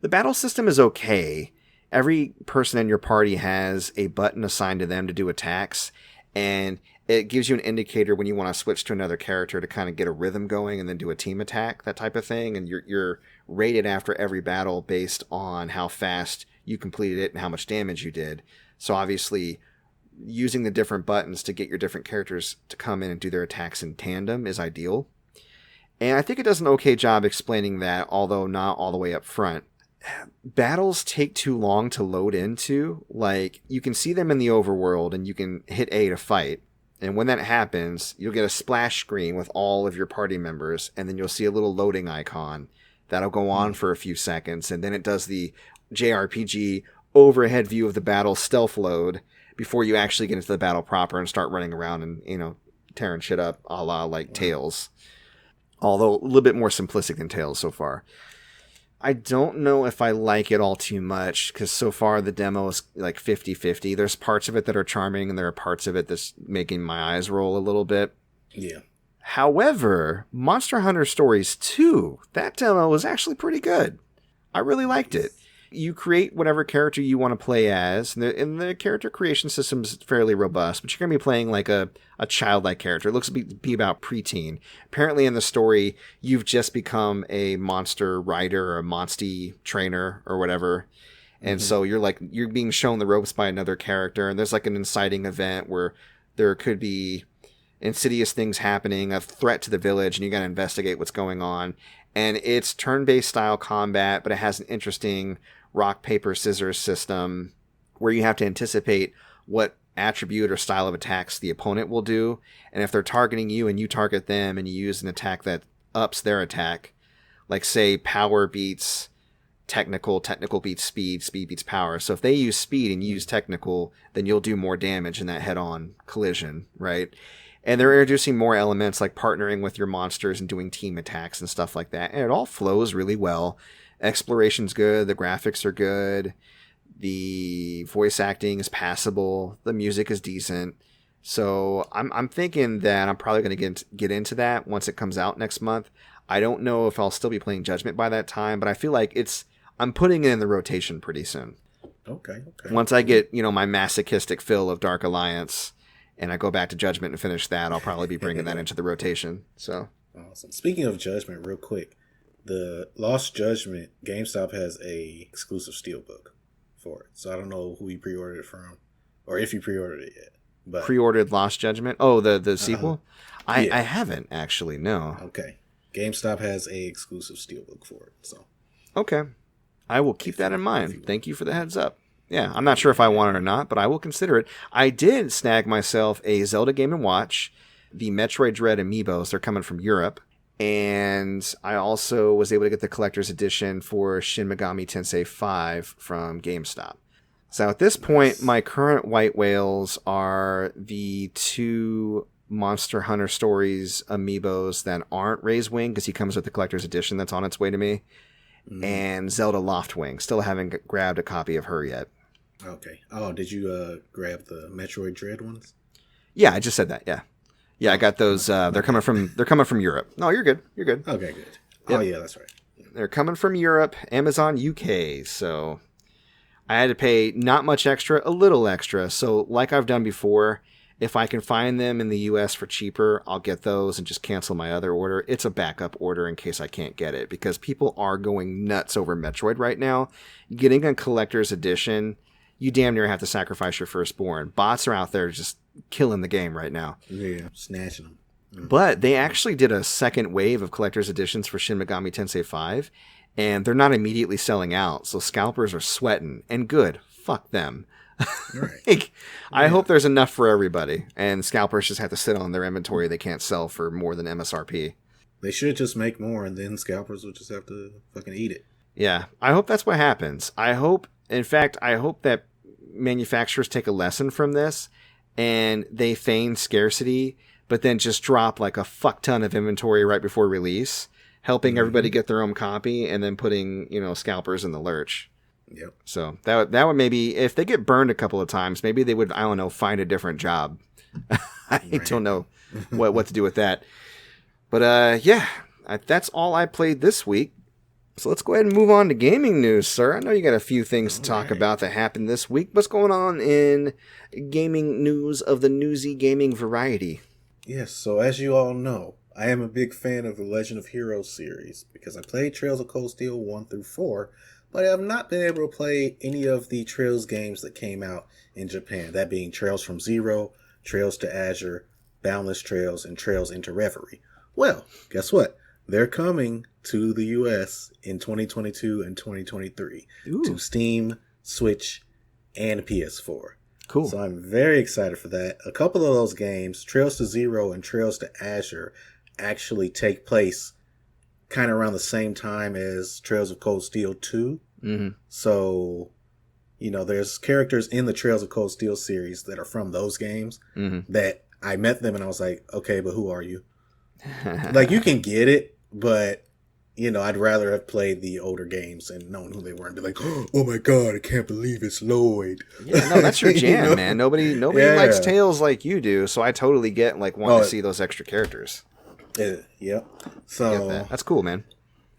The battle system is okay. Every person in your party has a button assigned to them to do attacks, and it gives you an indicator when you want to switch to another character to kind of get a rhythm going and then do a team attack, that type of thing. And you're rated after every battle based on how fast you completed it and how much damage you did. So obviously using the different buttons to get your different characters to come in and do their attacks in tandem is ideal. And I think it does an okay job explaining that, although not all the way up front. Battles take too long to load into. Like, you can see them in the overworld and you can hit A to fight. And when that happens, you'll get a splash screen with all of your party members, and then you'll see a little loading icon that'll go on for a few seconds, and then it does the JRPG overhead view of the battle stealth load before you actually get into the battle proper and start running around and, tearing shit up a la like Tales. Although a little bit more simplistic than Tales so far. I don't know if I like it all too much, because so far the demo is like 50-50. There's parts of it that are charming, and there are parts of it that's making my eyes roll a little bit. Yeah. However, Monster Hunter Stories 2, that demo was actually pretty good. I really liked it. You create whatever character you want to play as, and the character creation system is fairly robust, but you're going to be playing like a childlike character. It looks to be about preteen. Apparently in the story, you've just become a monster rider or a monstie trainer or whatever. And so you're being shown the ropes by another character, and there's like an inciting event where there could be insidious things happening, a threat to the village, and you got to investigate what's going on. And it's turn-based style combat, but it has an interesting rock, paper, scissors system where you have to anticipate what attribute or style of attacks the opponent will do. And if they're targeting you and you target them and you use an attack that ups their attack, like say power beats technical beats speed beats power. So if they use speed and you use technical, then you'll do more damage in that head-on collision, right? And they're introducing more elements like partnering with your monsters and doing team attacks and stuff like that. And it all flows really well. Exploration's good. The graphics are good. The voice acting is passable. The music is decent. So I'm thinking that I'm probably going to get into that once it comes out next month. I don't know if I'll still be playing Judgment by that time, but I feel like I'm putting it in the rotation pretty soon. Okay. Once I get, my masochistic fill of Dark Alliance, and I go back to Judgment and finish that, I'll probably be bringing that into the rotation. So awesome. Speaking of Judgment, real quick, the Lost Judgment, GameStop has a exclusive steelbook for it. So I don't know who you pre-ordered it from, or if you pre-ordered it yet. But pre-ordered Lost Judgment? Oh, the sequel? Yeah. I haven't actually. No. Okay. GameStop has a exclusive steelbook for it. So okay, I will keep that in mind. Thank you for the heads up. Yeah, I'm not sure if I want it or not, but I will consider it. I did snag myself a Zelda Game & Watch, the Metroid Dread amiibos. They're coming from Europe. And I also was able to get the collector's edition for Shin Megami Tensei 5 from GameStop. So at this point, my current white whales are the 2 Monster Hunter Stories amiibos that aren't Ray's Wing, because he comes with the collector's edition that's on its way to me. And Zelda Loftwing. Still haven't grabbed a copy of her yet. Okay. Oh, did you grab the Metroid Dread ones? Yeah, I just said that. Yeah, I got those. They're coming from Europe. No, you're good. You're good. Okay, good. Yep. Oh yeah, that's right. They're coming from Europe, Amazon UK. So I had to pay not much extra, a little extra. So like I've done before, if I can find them in the US for cheaper, I'll get those and just cancel my other order. It's a backup order in case I can't get it, because people are going nuts over Metroid right now. Getting a collector's edition, you damn near have to sacrifice your firstborn. Bots are out there just killing the game right now. Yeah, snatching them. But they actually did a second wave of collector's editions for Shin Megami Tensei 5, and they're not immediately selling out. So scalpers are sweating, and good. Fuck them. Right. I hope there's enough for everybody, and scalpers just have to sit on their inventory they can't sell for more than MSRP. They should just make more, and then scalpers will just have to fucking eat it. Yeah, I hope that's what happens. I hope that manufacturers take a lesson from this, and they feign scarcity, but then just drop like a fuck ton of inventory right before release, helping everybody get their own copy, and then putting, scalpers in the lurch. Yep. So that would maybe, if they get burned a couple of times, maybe they would, I don't know, find a different job. I don't know what to do with that. But that's all I played this week. So let's go ahead and move on to gaming news, sir. I know you got a few things to talk about that happened this week. What's going on in gaming news of the newsy gaming variety? Yes, so as you all know, I am a big fan of the Legend of Heroes series because I played Trails of Cold Steel 1 through 4, but I have not been able to play any of the Trails games that came out in Japan, that being Trails from Zero, Trails to Azure, Boundless Trails, and Trails into Reverie. Well, guess what? They're coming to the US in 2022 and 2023 to Steam, Switch, and PS4. Cool. So I'm very excited for that. A couple of those games, Trails to Zero and Trails to Azure, actually take place kind of around the same time as Trails of Cold Steel 2. Mm-hmm. So, there's characters in the Trails of Cold Steel series that are from those games that I met them and I was like, okay, but who are you? Like, you can get it, but, I'd rather have played the older games and known who they were and be like, oh my God, I can't believe it's Lloyd. Yeah, no, that's your jam, man. Nobody likes Tales like you do, so I totally get, wanting to see those extra characters. Yep. So that's cool, man.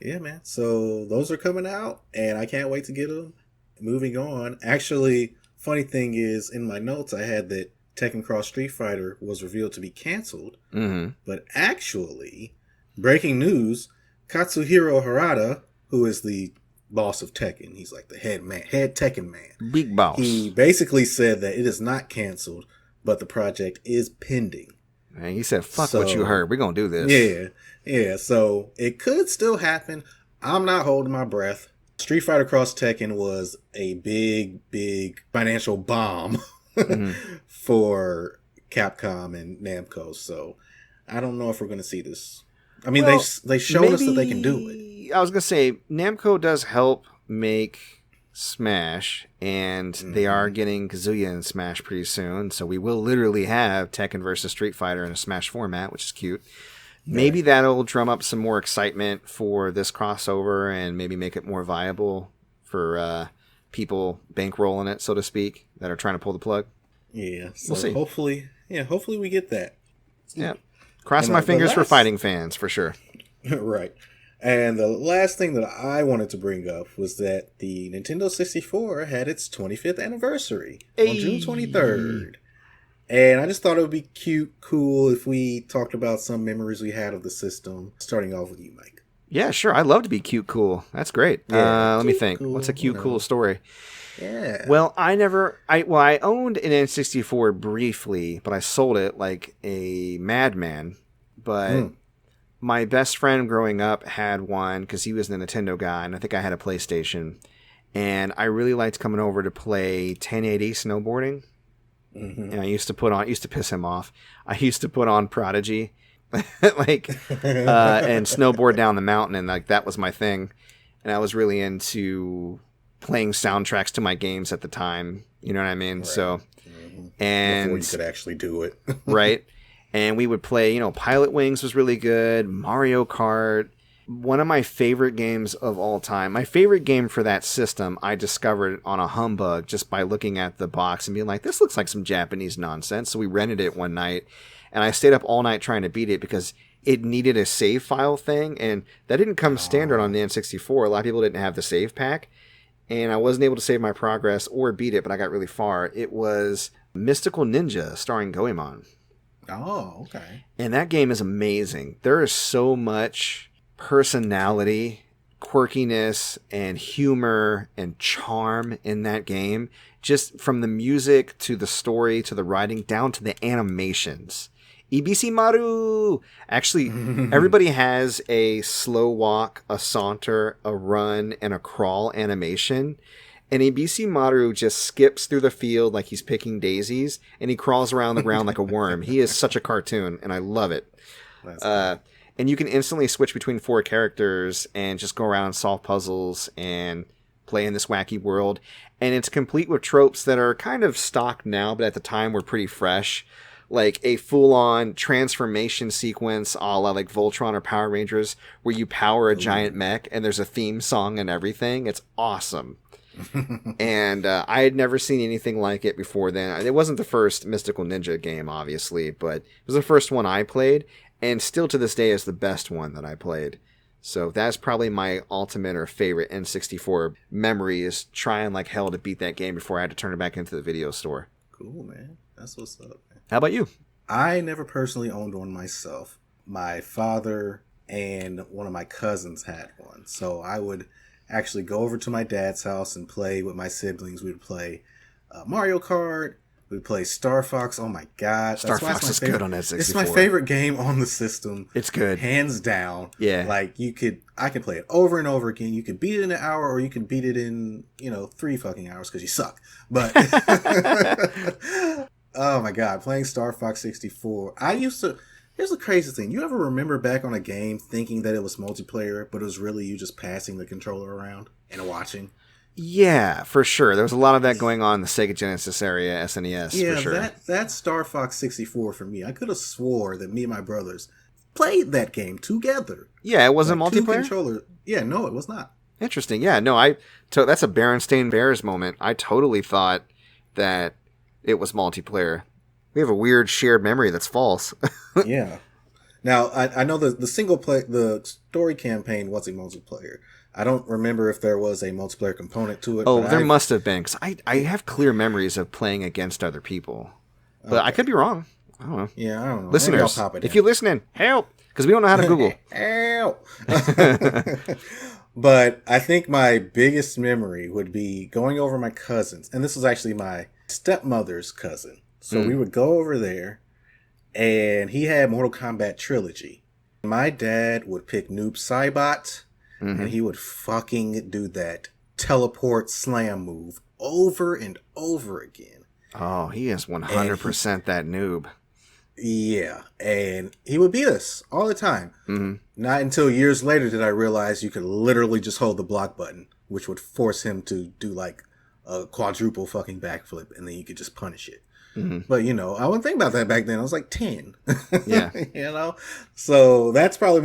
Yeah, man. So those are coming out, and I can't wait to get them. moving on. Actually, funny thing is, in my notes, I had that Tekken Cross Street Fighter was revealed to be canceled. Mm-hmm. But actually, breaking news, Katsuhiro Harada, who is the boss of Tekken, he's like the head Tekken man. Big boss. He basically said that it is not canceled, but the project is pending. And he said, fuck what you heard. We're going to do this. Yeah. So it could still happen. I'm not holding my breath. Street Fighter Cross Tekken was a big financial bomb for Capcom and Namco. So I don't know if we're going to see this. I mean, they showed us that they can do it. I was going to say, Namco does help make Smash, and they are getting Kazuya in Smash pretty soon, so we will literally have Tekken versus Street Fighter in a Smash format, which is cute. Maybe that'll drum up some more excitement for this crossover and maybe make it more viable for people bankrolling it, so to speak, that are trying to pull the plug. Yeah, so we'll see. Hopefully we get that. Yeah. Crossing my fingers for fighting fans, for sure. Right. And the last thing that I wanted to bring up was that the Nintendo 64 had its 25th anniversary on June 23rd. And I just thought it would be cool if we talked about some memories we had of the system, starting off with you, Mike. Yeah, sure. I'd love to be cute cool. That's great. Yeah, let me think. Cool, what's a cute cool story? Yeah. Well, I owned an N64 briefly, but I sold it like a madman. But my best friend growing up had one because he was a Nintendo guy, and I think I had a PlayStation. And I really liked coming over to play 1080 snowboarding. And I used to piss him off. I used to put on Prodigy, and snowboard down the mountain, and like that was my thing. And I was really into playing soundtracks to my games at the time. You know what I mean? Right. So, and before you could actually do it, right? And we would play, Pilot Wings was really good, Mario Kart. One of my favorite games of all time, my favorite game for that system, I discovered on a humbug just by looking at the box and being like, this looks like some Japanese nonsense. So we rented it one night, and I stayed up all night trying to beat it because it needed a save file thing, and that didn't come standard on the N64. A lot of people didn't have the save pack, and I wasn't able to save my progress or beat it, but I got really far. It was Mystical Ninja starring Goemon. Oh, okay. And that game is amazing. There is so much personality, quirkiness, and humor and charm in that game. Just from the music to the story to the writing down to the animations. Ibisi Maru! Actually, everybody has a slow walk, a saunter, a run, and a crawl animation. And Ibisi Maru just skips through the field like he's picking daisies, and he crawls around the ground like a worm. He is such a cartoon, and I love it. And you can instantly switch between 4 characters and just go around and solve puzzles and play in this wacky world. And it's complete with tropes that are kind of stock now, but at the time were pretty fresh. Like a full-on transformation sequence a la like Voltron or Power Rangers, where you power a giant mech and there's a theme song and everything. It's awesome. And I had never seen anything like it before then. It wasn't the first Mystical Ninja game, obviously, but it was the first one I played, and still to this day is the best one that I played. So that's probably my ultimate or favorite N64 memory, is trying like hell to beat that game before I had to turn it back into the video store. Cool, man. That's what's up, man. How about you? I never personally owned one myself. My father and one of my cousins had one. So I would actually go over to my dad's house and play with my siblings. We would play Mario Kart. We would play Star Fox. Oh my god, Star Fox is good on N64. It's my favorite game on the system. It's good, hands down. Yeah, like I could play it over and over again. You could beat it in an hour, or you can beat it in 3 fucking hours because you suck. But oh my god, playing Star Fox 64. Here's the crazy thing. You ever remember back on a game thinking that it was multiplayer, but it was really you just passing the controller around and watching? Yeah, for sure. There was a lot of that going on in the Sega Genesis area, SNES, yeah, for sure. That's Star Fox 64 for me. I could have swore that me and my brothers played that game together. Yeah, it wasn't multiplayer? Yeah, no, it was not. Interesting. Yeah, no, that's a Berenstain Bears moment. I totally thought that it was multiplayer. We have a weird shared memory that's false. Yeah. Now, I know the the story campaign was a multiplayer. I don't remember if there was a multiplayer component to it. Oh, there must have been, because I have clear memories of playing against other people. But okay. I could be wrong. I don't know. Yeah, I don't know. Listeners, if you're listening, help! Because we don't know how to Google. Help! But I think my biggest memory would be going over my cousins. And this was actually my stepmother's cousin. So we would go over there, and he had Mortal Kombat Trilogy. My dad would pick Noob Saibot, and he would fucking do that teleport slam move over and over again. Oh, he is 100% that noob. Yeah, and he would beat us all the time. Not until years later did I realize you could literally just hold the block button, which would force him to do like a quadruple fucking backflip, and then you could just punish it. But, you know, I wasn't thinking about that back then. I was like 10. Yeah. You know? So that's probably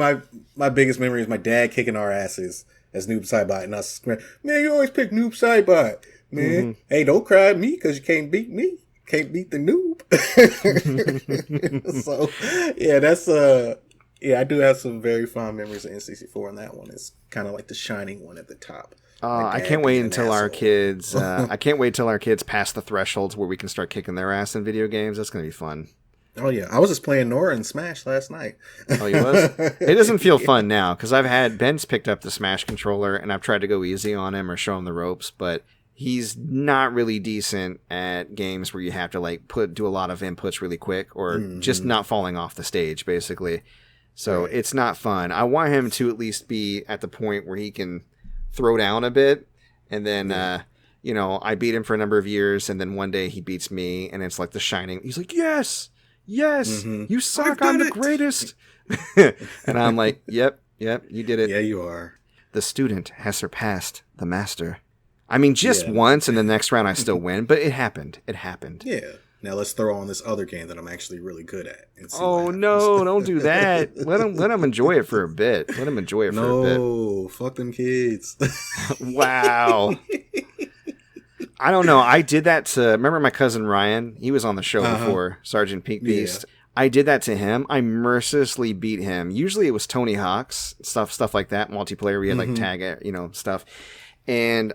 my biggest memory is my dad kicking our asses as Noob Saibot and us screaming, man, you always pick Noob Saibot, man. Hey, don't cry at me because you can't beat me. Can't beat the noob. So, yeah, that's, yeah, I do have some very fond memories of N64, and that one is kind of like the shining one at the top. I can't wait until our kids. I can't wait till our kids pass the thresholds where we can start kicking their ass in video games. That's gonna be fun. Oh yeah, I was just playing Nora and Smash last night. Oh, you was? It doesn't feel fun now because Ben's picked up the Smash controller and I've tried to go easy on him or show him the ropes, but he's not really decent at games where you have to like do a lot of inputs really quick or just not falling off the stage, basically. So it's not fun. I want him to at least be at the point where he can throw down a bit, and then you know, I beat him for a number of years, and then one day he beats me, and it's like the shining. He's like, yes, you suck, I'm the greatest. And I'm like, yep, you did it. Yeah, you are. The student has surpassed the master. I mean, just once, and the next round I still win, but it happened. Yeah. Now let's throw on this other game that I'm actually really good at. Oh no! Don't do that. Let him enjoy it for a bit. No, fuck them kids. Wow. I don't know. I did that to. Remember my cousin Ryan? He was on the show before, Sergeant Pink Beast. Yeah. I did that to him. I mercilessly beat him. Usually it was Tony Hawk's stuff like that. Multiplayer. We had like tag, stuff, and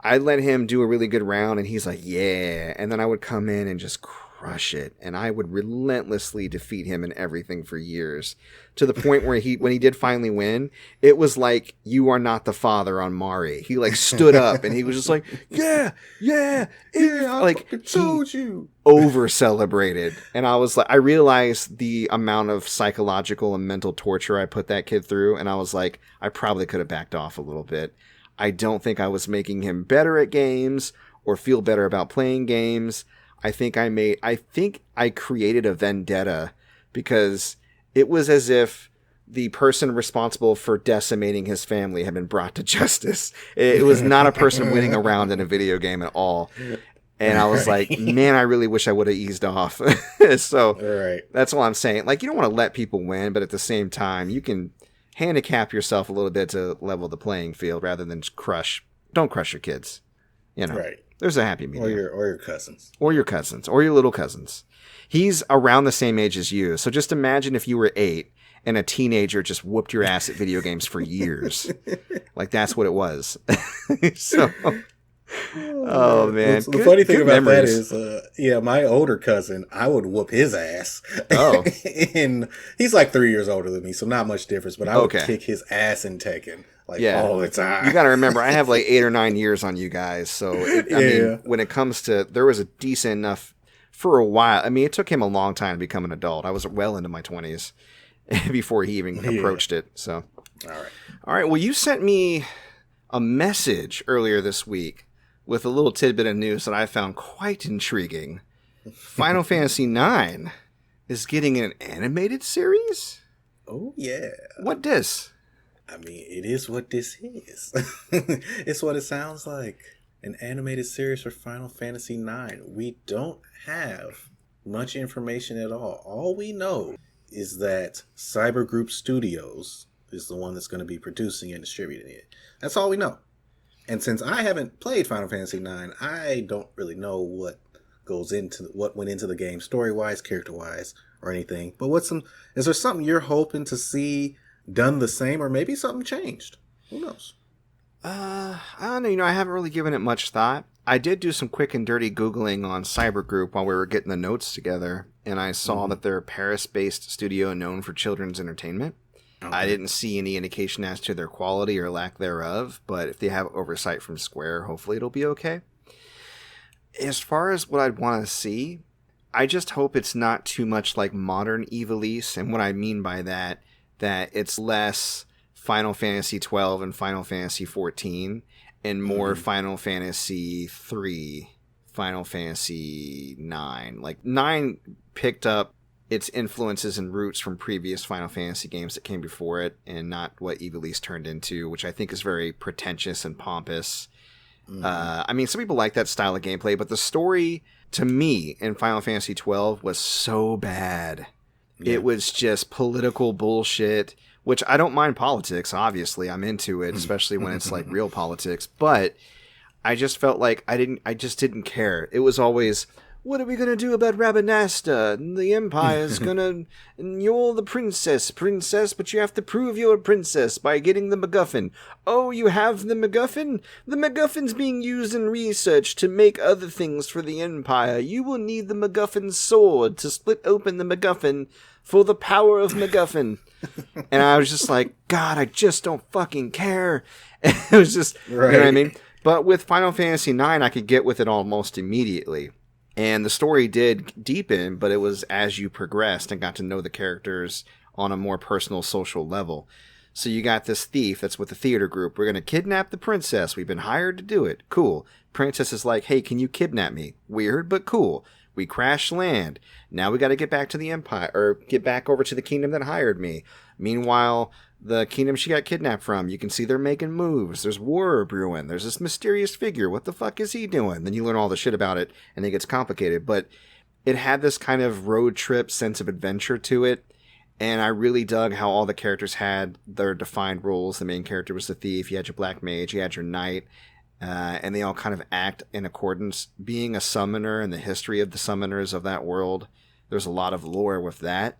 I'd let him do a really good round, and he's like, yeah. And then I would come in and just crush it. And I would relentlessly defeat him in everything for years. To the point where when he did finally win, it was like, you are not the father on Mari. He like stood up and he was just like, yeah. Like, I told you. Over celebrated. And I was like, I realized the amount of psychological and mental torture I put that kid through. And I was like, I probably could have backed off a little bit. I don't think I was making him better at games or feel better about playing games. I think I created a vendetta because it was as if the person responsible for decimating his family had been brought to justice. It was not a person winning a round in a video game at all. And I was like, man, I really wish I would have eased off. So that's all I'm saying. Like, you don't want to let people win, but at the same time, you can handicap yourself a little bit to level the playing field rather than don't crush your kids. You know, there's a happy medium. Or your cousins. Or your cousins. Or your little cousins. He's around the same age as you. So just imagine if you were 8 and a teenager just whooped your ass at video games for years. Like, that's what it was. So, oh man. The funny thing about that is, my older cousin, I would whoop his ass. Oh. And he's like 3 years older than me, so not much difference, but I would kick his ass in Tekken. Like, all the time. You got to remember, I have like 8 or 9 years on you guys. So, I mean, when it comes to, there was a decent enough for a while. I mean, it took him a long time to become an adult. I was well into my 20s before he even approached it. So, all right. Well, you sent me a message earlier this week with a little tidbit of news that I found quite intriguing. Final Fantasy IX is getting an animated series? Oh, yeah. What this? I mean, it is what this is. It's what it sounds like. An animated series for Final Fantasy IX. We don't have much information at all. All we know is that Cyber Group Studios is the one that's going to be producing and distributing it. That's all we know. And since I haven't played Final Fantasy IX, I don't really know what went into the game story-wise, character-wise, or anything. But is there something you're hoping to see done the same, or maybe something changed? Who knows? I don't know. I haven't really given it much thought. I did do some quick and dirty Googling on Cyber Group while we were getting the notes together, and I saw that they're a Paris-based studio known for children's entertainment. Okay. I didn't see any indication as to their quality or lack thereof, but if they have oversight from Square, hopefully it'll be okay. As far as what I'd want to see, I just hope it's not too much like modern Ivalice, and what I mean by that it's less Final Fantasy 12 and Final Fantasy 14, and more Final Fantasy 3, Final Fantasy 9. Like, 9 picked up its influences and roots from previous Final Fantasy games that came before it, and not what Ivalice turned into, which I think is very pretentious and pompous. I mean, some people like that style of gameplay, but the story, to me, in Final Fantasy 12 was so bad. Yeah. It was just political bullshit, which I don't mind politics, obviously. I'm into it, especially when it's like real politics. But I just felt like I just didn't care. It was always, what are we going to do about Rabanasta? The Empire's going to... You're the princess, but you have to prove you're a princess by getting the MacGuffin. Oh, you have the MacGuffin? The MacGuffin's being used in research to make other things for the Empire. You will need the MacGuffin's sword to split open the MacGuffin for the power of MacGuffin. And I was just like, God, I just don't fucking care. It was just, right. You know what I mean? But with Final Fantasy IX, I could get with it almost immediately. And the story did deepen, but it was as you progressed and got to know the characters on a more personal social level. So you got this thief that's with the theater group. We're going to kidnap the princess. We've been hired to do it. Cool. Princess is like, hey, can you kidnap me? Weird, but cool. We crash land. Now we got to get back to the Empire, or get back over to the kingdom that hired me. Meanwhile, the kingdom she got kidnapped from, you can see they're making moves. There's war brewing. There's this mysterious figure. What the fuck is he doing? Then you learn all the shit about it, and it gets complicated. But it had this kind of road trip sense of adventure to it, and I really dug how all the characters had their defined roles. The main character was the thief. You had your black mage. You had your knight. And they all kind of act in accordance. Being a summoner and the history of the summoners of that world, there's a lot of lore with that.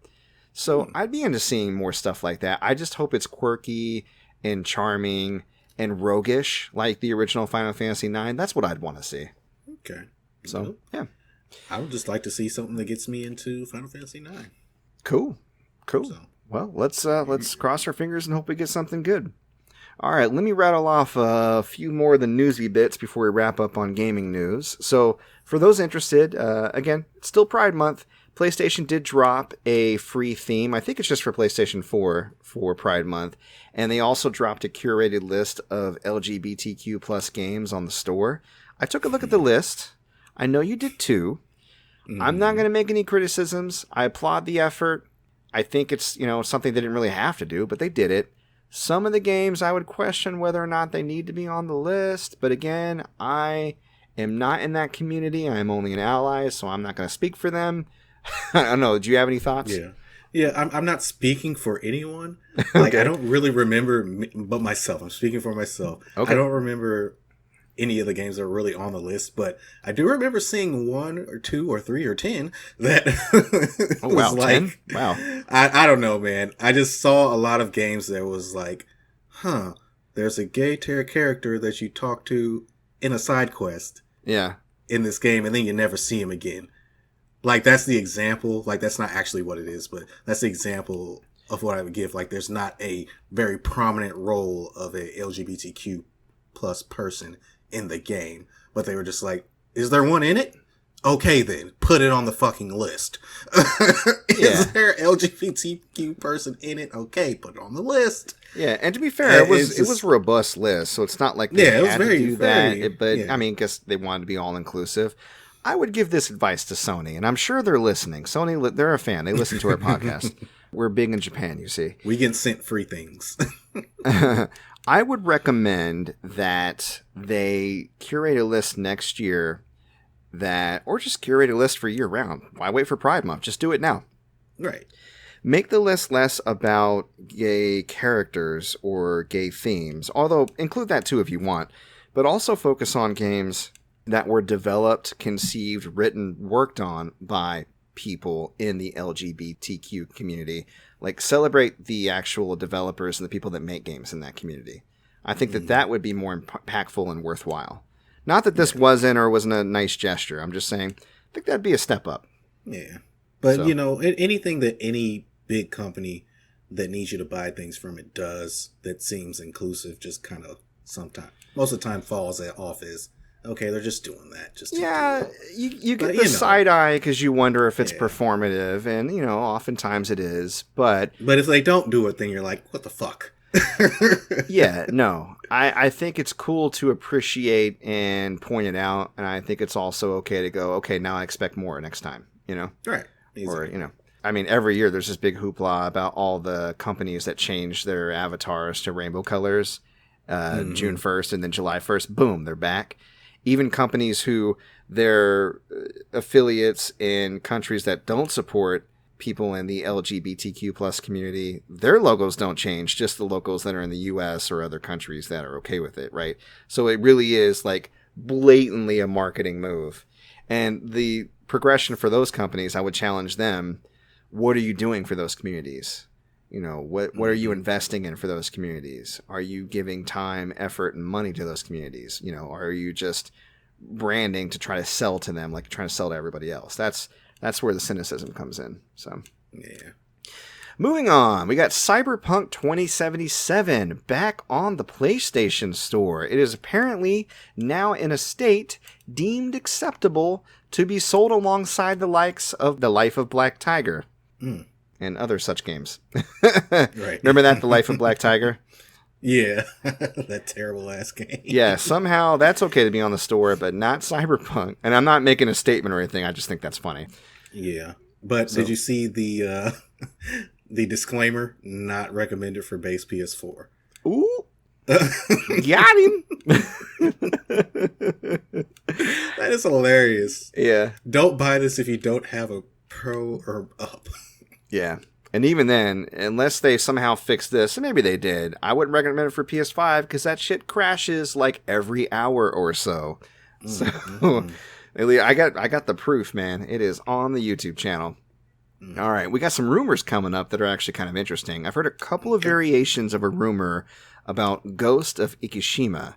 So I'd be into seeing more stuff like that. I just hope it's quirky and charming and roguish like the original Final Fantasy IX. That's what I'd want to see. Okay. So, yeah. I would just like to see something that gets me into Final Fantasy IX. Cool. So. Well, let's cross our fingers and hope we get something good. All right, let me rattle off a few more of the newsy bits before we wrap up on gaming news. So, for those interested, again, it's still Pride Month. PlayStation did drop a free theme. I think it's just for PlayStation 4 for Pride Month. And they also dropped a curated list of LGBTQ plus games on the store. I took a look at the list. I know you did too. I'm not going to make any criticisms. I applaud the effort. I think it's, something they didn't really have to do, but they did it. Some of the games I would question whether or not they need to be on the list. But again, I am not in that community. I am only an ally, so I'm not going to speak for them. I don't know. Do you have any thoughts? Yeah. I'm not speaking for anyone. Like, okay. I don't really remember, but myself. I'm speaking for myself. Okay. I don't remember any of the games that are really on the list, but I do remember seeing 1 or 2 or 3 or 10 that oh, wow, was like, 10? Wow. I don't know, man. I just saw a lot of games that was like, there's a gay character that you talk to in a side quest. Yeah. In this game, and then you never see him again. Like, that's the example. Like, that's not actually what it is, but that's the example of what I would give. Like, there's not a very prominent role of a LGBTQ plus person in the game, but they were just like, is there one in it? Okay, then put it on the fucking list. Is there an LGBTQ person in it? Okay, put it on the list. Yeah, and to be fair, it was a robust list, so it's not like they had to do that. But I mean, guess they wanted to be all inclusive. I would give this advice to Sony, and I'm sure they're listening. Sony, they're a fan. They listen to our podcast. We're big in Japan, you see. We get sent free things. I would recommend that they curate a list next year or just curate a list for year round. Why wait for Pride Month? Just do it now. Right. Make the list less about gay characters or gay themes, although include that too if you want, but also focus on games that were developed, conceived, written, worked on by people in the LGBTQ community. Like, celebrate the actual developers and the people that make games in that community. I think that would be more impactful and worthwhile. Not that this wasn't a nice gesture. I'm just saying, I think that'd be a step up. Yeah. But, you know, anything that any big company that needs you to buy things from it does that seems inclusive just kind of sometimes, most of the time falls off as, okay, they're just doing that. You get the side eye because you wonder if it's performative, and, you know, oftentimes it is. But if they don't do it, then you're like, what the fuck? Yeah, no. I think it's cool to appreciate and point it out, and I think it's also okay to go, okay, now I expect more next time, you know? Right. Exactly. Or, you know, I mean, every year there's this big hoopla about all the companies that change their avatars to rainbow colors, June 1st and then July 1st, boom, they're back. Even companies who their affiliates in countries that don't support people in the LGBTQ plus community, their logos don't change, just the logos that are in the US or other countries that are okay with it, right? So it really is like blatantly a marketing move. And the progression for those companies, I would challenge them, what are you doing for those communities? You know, what are you investing in for those communities? Are you giving time, effort, and money to those communities? You know, or are you just branding to try to sell to them like you're trying to sell to everybody else? That's where the cynicism comes in. So, yeah. Moving on, we got Cyberpunk 2077 back on the PlayStation Store. It is apparently now in a state deemed acceptable to be sold alongside the likes of The Life of Black Tiger and other such games. Right. Remember that, The Life of Black Tiger? Yeah, that terrible ass game. Yeah, somehow that's okay to be on the store, but not Cyberpunk. And I'm not making a statement or anything. I just think that's funny. Yeah, but did you see the the disclaimer? Not recommended for base PS4. Ooh, got him. That is hilarious. Yeah. Don't buy this if you don't have a Pro or up. Yeah. And even then, unless they somehow fix this, and maybe they did, I wouldn't recommend it for PS5 because that shit crashes like every hour or so. So, I got the proof, man. It is on the YouTube channel. All right, we got some rumors coming up that are actually kind of interesting. I've heard a couple of variations of a rumor about Ghost of Tsushima,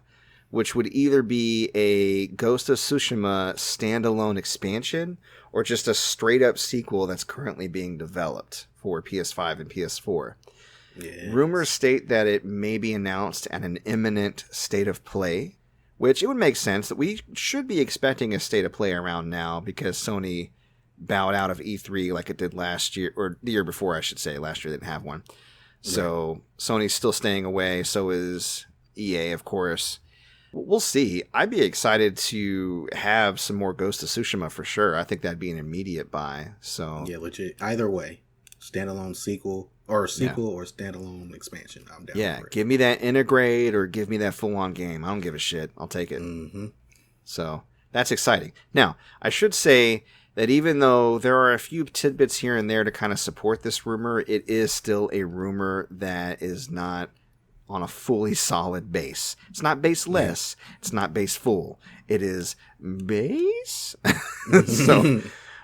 which would either be a Ghost of Tsushima standalone expansion or just a straight-up sequel that's currently being developed for PS5 and PS4. Yes. Rumors state that it may be announced at an imminent state of play, which it would make sense that we should be expecting a state of play around now because Sony bowed out of E3 like it did last year, or the year before, I should say. Last year they didn't have one. Right. So Sony's still staying away. So is EA, of course. We'll see. I'd be excited to have some more Ghost of Tsushima for sure. I think that'd be an immediate buy. So yeah, legit. Either way, standalone sequel or standalone expansion. I'm down. Yeah, for it. Give me that integrate or give me that full-on game. I don't give a shit. I'll take it. Mm-hmm. So that's exciting. Now, I should say that even though there are a few tidbits here and there to kind of support this rumor, it is still a rumor that is not on a fully solid base. It's not baseless. It's not base full. It is base. So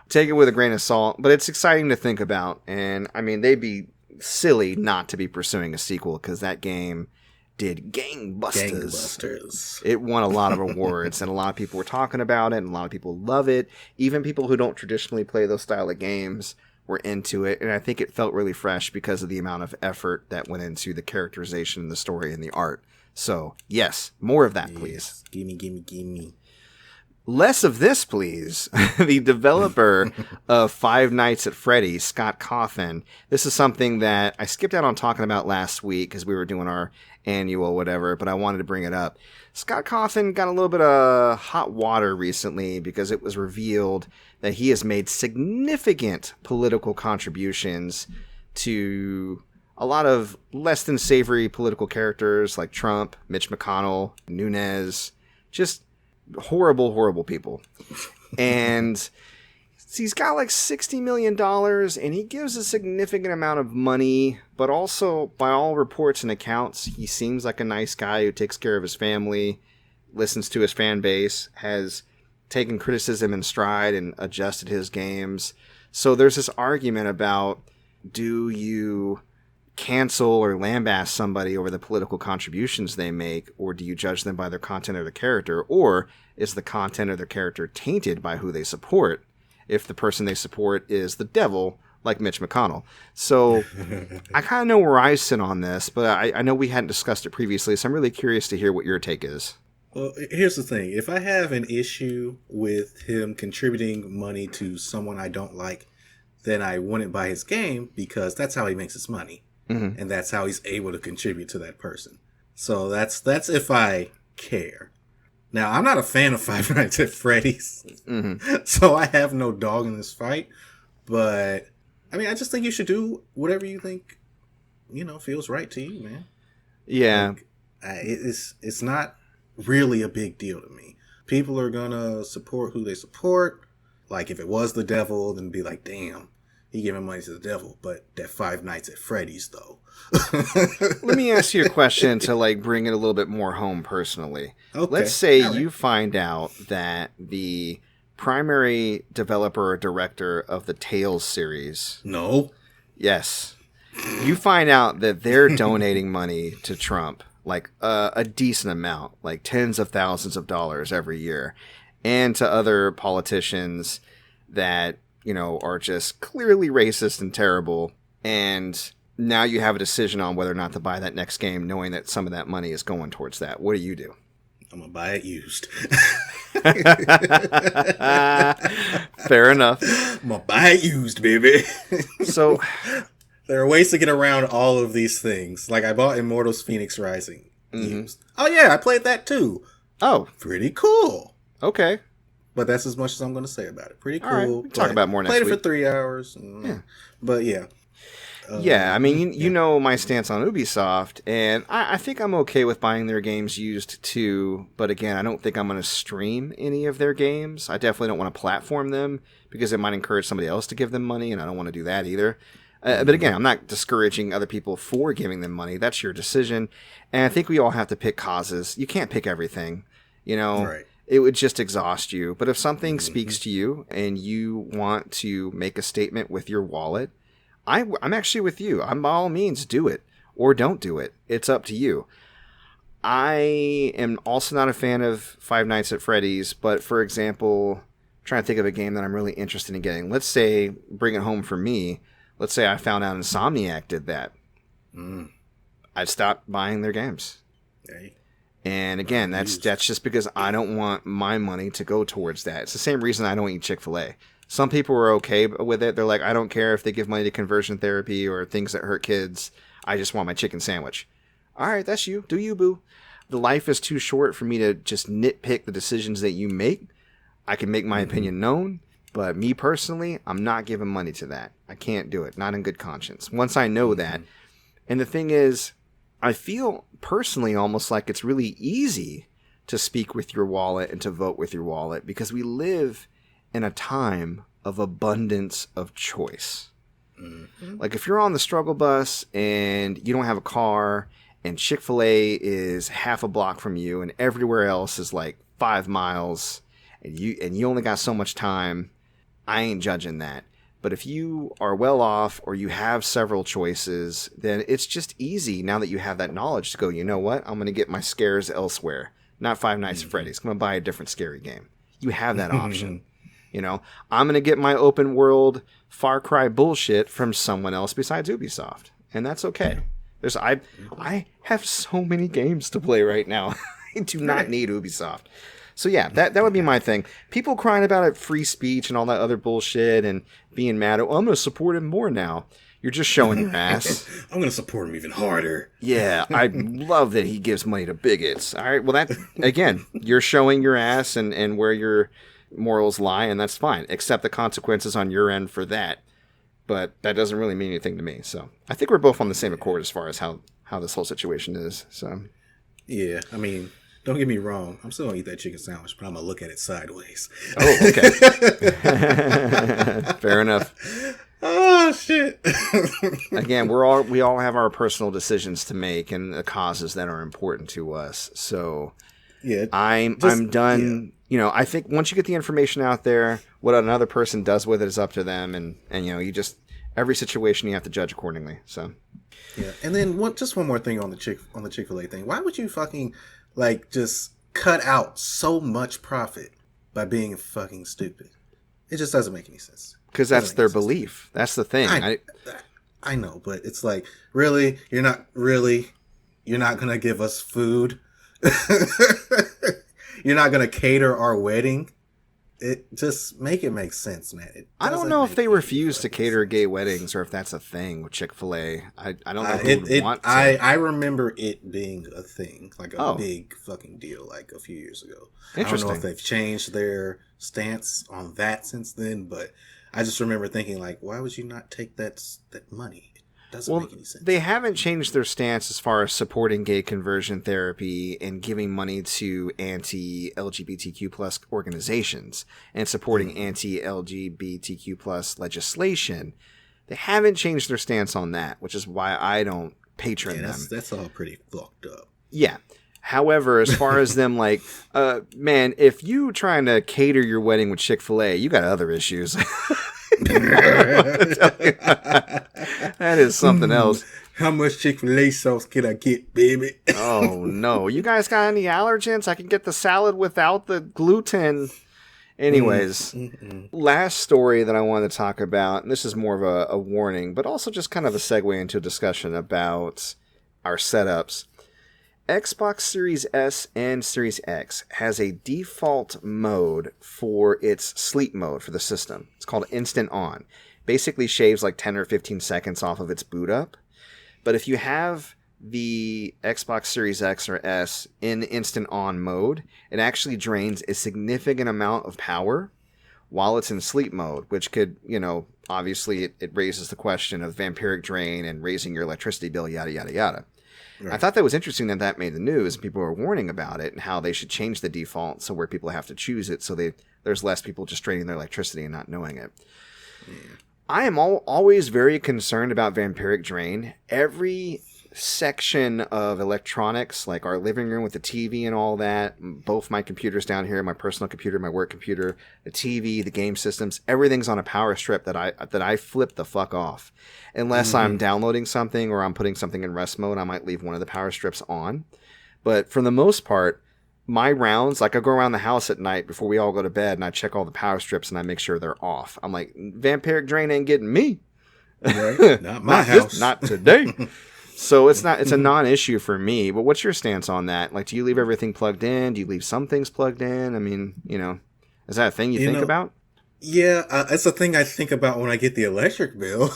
take it with a grain of salt, but it's exciting to think about. And I mean, they'd be silly not to be pursuing a sequel because that game did gangbusters. It won a lot of awards and a lot of people were talking about it and a lot of people love it. Even people who don't traditionally play those style of games were into it, and I think it felt really fresh because of the amount of effort that went into the characterization, the story, and the art. So, yes, more of that, please. Gimme. Less of this, please. The developer of Five Nights at Freddy's, Scott Cawthon. This is something that I skipped out on talking about last week because we were doing our annual whatever, but I wanted to bring it up. Scott Cawthon got a little bit of hot water recently because it was revealed that he has made significant political contributions to a lot of less than savory political characters like Trump, Mitch McConnell, Nunes, just horrible, horrible people. And he's got like $60 million and he gives a significant amount of money, but also by all reports and accounts, he seems like a nice guy who takes care of his family, listens to his fan base, has taken criticism in stride and adjusted his games. So there's this argument about, do you cancel or lambaste somebody over the political contributions they make, or do you judge them by their content or their character, or is the content or their character tainted by who they support if the person they support is the devil, like Mitch McConnell? So I kind of know where I sit on this, but I know we hadn't discussed it previously, so I'm really curious to hear what your take is. Well, here's the thing. If I have an issue with him contributing money to someone I don't like, then I wouldn't buy his game, because that's how he makes his money. Mm-hmm. And that's how he's able to contribute to that person. So that's if I care. Now, I'm not a fan of Five Nights at Freddy's, so I have no dog in this fight. But, I mean, I just think you should do whatever you think, feels right to you, man. Yeah. Like, it's not really a big deal to me. People are gonna support who they support. Like, if it was the devil, then be like, damn, he giving money to the devil. But that Five Nights at Freddy's, though. Let me ask you a question to bring it a little bit more home personally. Okay. Let's say you find out that the primary developer or director of the Tales series. No. Yes. You find out that they're donating money to Trump, a decent amount, like tens of thousands of dollars every year, and to other politicians that, are just clearly racist and terrible. And now you have a decision on whether or not to buy that next game, knowing that some of that money is going towards that. What do you do? I'm going to buy it used. Fair enough. I'm going to buy it used, baby. So there are ways to get around all of these things. Like, I bought Immortals Phoenix Rising used. Oh, yeah, I played that too. Oh. Pretty cool. Okay. But that's as much as I'm going to say about it. Pretty cool. All right. We'll talk about more next week. Played it for 3 hours. Yeah. But yeah. Yeah, I mean, you know my stance on Ubisoft, and I think I'm okay with buying their games used too, but again, I don't think I'm going to stream any of their games. I definitely don't want to platform them, because it might encourage somebody else to give them money, and I don't want to do that either. But again, I'm not discouraging other people for giving them money. That's your decision, and I think we all have to pick causes. You can't pick everything, Right. It would just exhaust you. But if something speaks to you, and you want to make a statement with your wallet, I'm actually with you. By all means, do it or don't do it. It's up to you. I am also not a fan of Five Nights at Freddy's, but for example, trying to think of a game that I'm really interested in getting. Let's say, bring it home for me. Let's say I found out Insomniac did that. I'd stop buying their games. Hey. And again, that's just because I don't want my money to go towards that. It's the same reason I don't eat Chick-fil-A. Some people are okay with it. They're like, I don't care if they give money to conversion therapy or things that hurt kids. I just want my chicken sandwich. All right, that's you. Do you, boo? The life is too short for me to just nitpick the decisions that you make. I can make my opinion known, but me personally, I'm not giving money to that. I can't do it. Not in good conscience. Once I know that. And the thing is, I feel personally almost like it's really easy to speak with your wallet and to vote with your wallet, because we live in a time of abundance of choice. Like, if you're on the struggle bus and you don't have a car, and Chick-fil-A is half a block from you and everywhere else is like 5 miles, and you only got so much time, I ain't judging that. But if you are well off, or you have several choices, then it's just easy, now that you have that knowledge, to go, you know what? I'm going to get my scares elsewhere. Not Five Nights at Freddy's. I'm going to buy a different scary game. You have that option. I'm going to get my open world Far Cry bullshit from someone else besides Ubisoft. And that's okay. I have so many games to play right now. I do not need Ubisoft. So yeah, that would be my thing. People crying about it, free speech and all that other bullshit, and being mad at, I'm going to support him more now. You're just showing your ass. I'm going to support him even harder. Yeah, I love that he gives money to bigots. All right, well, that, again, you're showing your ass and where your morals lie, and that's fine. Accept the consequences on your end for that. But that doesn't really mean anything to me. So I think we're both on the same accord as far as how this whole situation is. So yeah, I mean, don't get me wrong. I'm still going to eat that chicken sandwich, but I'm going to look at it sideways. Oh, okay. Fair enough. Oh, shit. Again, we all have our personal decisions to make and the causes that are important to us. So I'm done. You know, I think once you get the information out there, what another person does with it is up to them, and you know, every situation you have to judge accordingly. So yeah, and then one more thing on the Chick-fil-A thing. Why would you fucking like just cut out so much profit by being fucking stupid? It just doesn't make any sense. Because that's their belief. That's the thing. I know, but it's like, really, you're not gonna give us food. You're not going to cater our wedding. It just make sense, man. I don't know if they refuse to cater gay weddings or if that's a thing with Chick-fil-A. I don't know who would want to. I remember it being a thing, like a big fucking deal, like a few years ago. I don't know if they've changed their stance on that since then, but I just remember thinking, like, why would you not take that money? Doesn't make any sense. They haven't changed their stance as far as supporting gay conversion therapy and giving money to anti-LGBTQ plus organizations and supporting anti-LGBTQ plus legislation. They haven't changed their stance on that, which is why I don't patron them. That's all pretty fucked up. Yeah. However, as far as them, like, man, if you trying to cater your wedding with Chick-fil-A, you got other issues. That is something else. How much Chick-fil-A sauce can I get, baby? Oh no, you guys got any allergens? I can get the salad without the gluten. Anyways, last story that I want to talk about, and this is more of a warning, but also just kind of a segue into a discussion about our setups. Xbox Series S and Series X has a default mode for its sleep mode for the system. It's called Instant On. Basically shaves like 10 or 15 seconds off of its boot up. But if you have the Xbox Series X or S in Instant On mode, it actually drains a significant amount of power while it's in sleep mode, which could, you know, obviously it raises the question of vampiric drain and raising your electricity bill, yada, yada, yada. Right. I thought that was interesting that made the news and people were warning about it and how they should change the default so where people have to choose it so there's less people just draining their electricity and not knowing it. Yeah. I am always very concerned about vampiric drain. Every section of electronics, like our living room with the TV and all that, both my computers down here, my personal computer, my work computer, the TV, the game systems, everything's on a power strip that I flip the fuck off. Unless I'm downloading something or I'm putting something in rest mode, I might leave one of the power strips on. But for the most part, my rounds, like I go around the house at night before we all go to bed and I check all the power strips and I make sure they're off. I'm like, vampiric drain ain't getting me. Right. Not my house. Not today. So it's a non-issue for me, but what's your stance on that? Like, do you leave everything plugged in? Do you leave some things plugged in? I mean, you know, is that a thing you think about? Yeah, it's a thing I think about when I get the electric bill.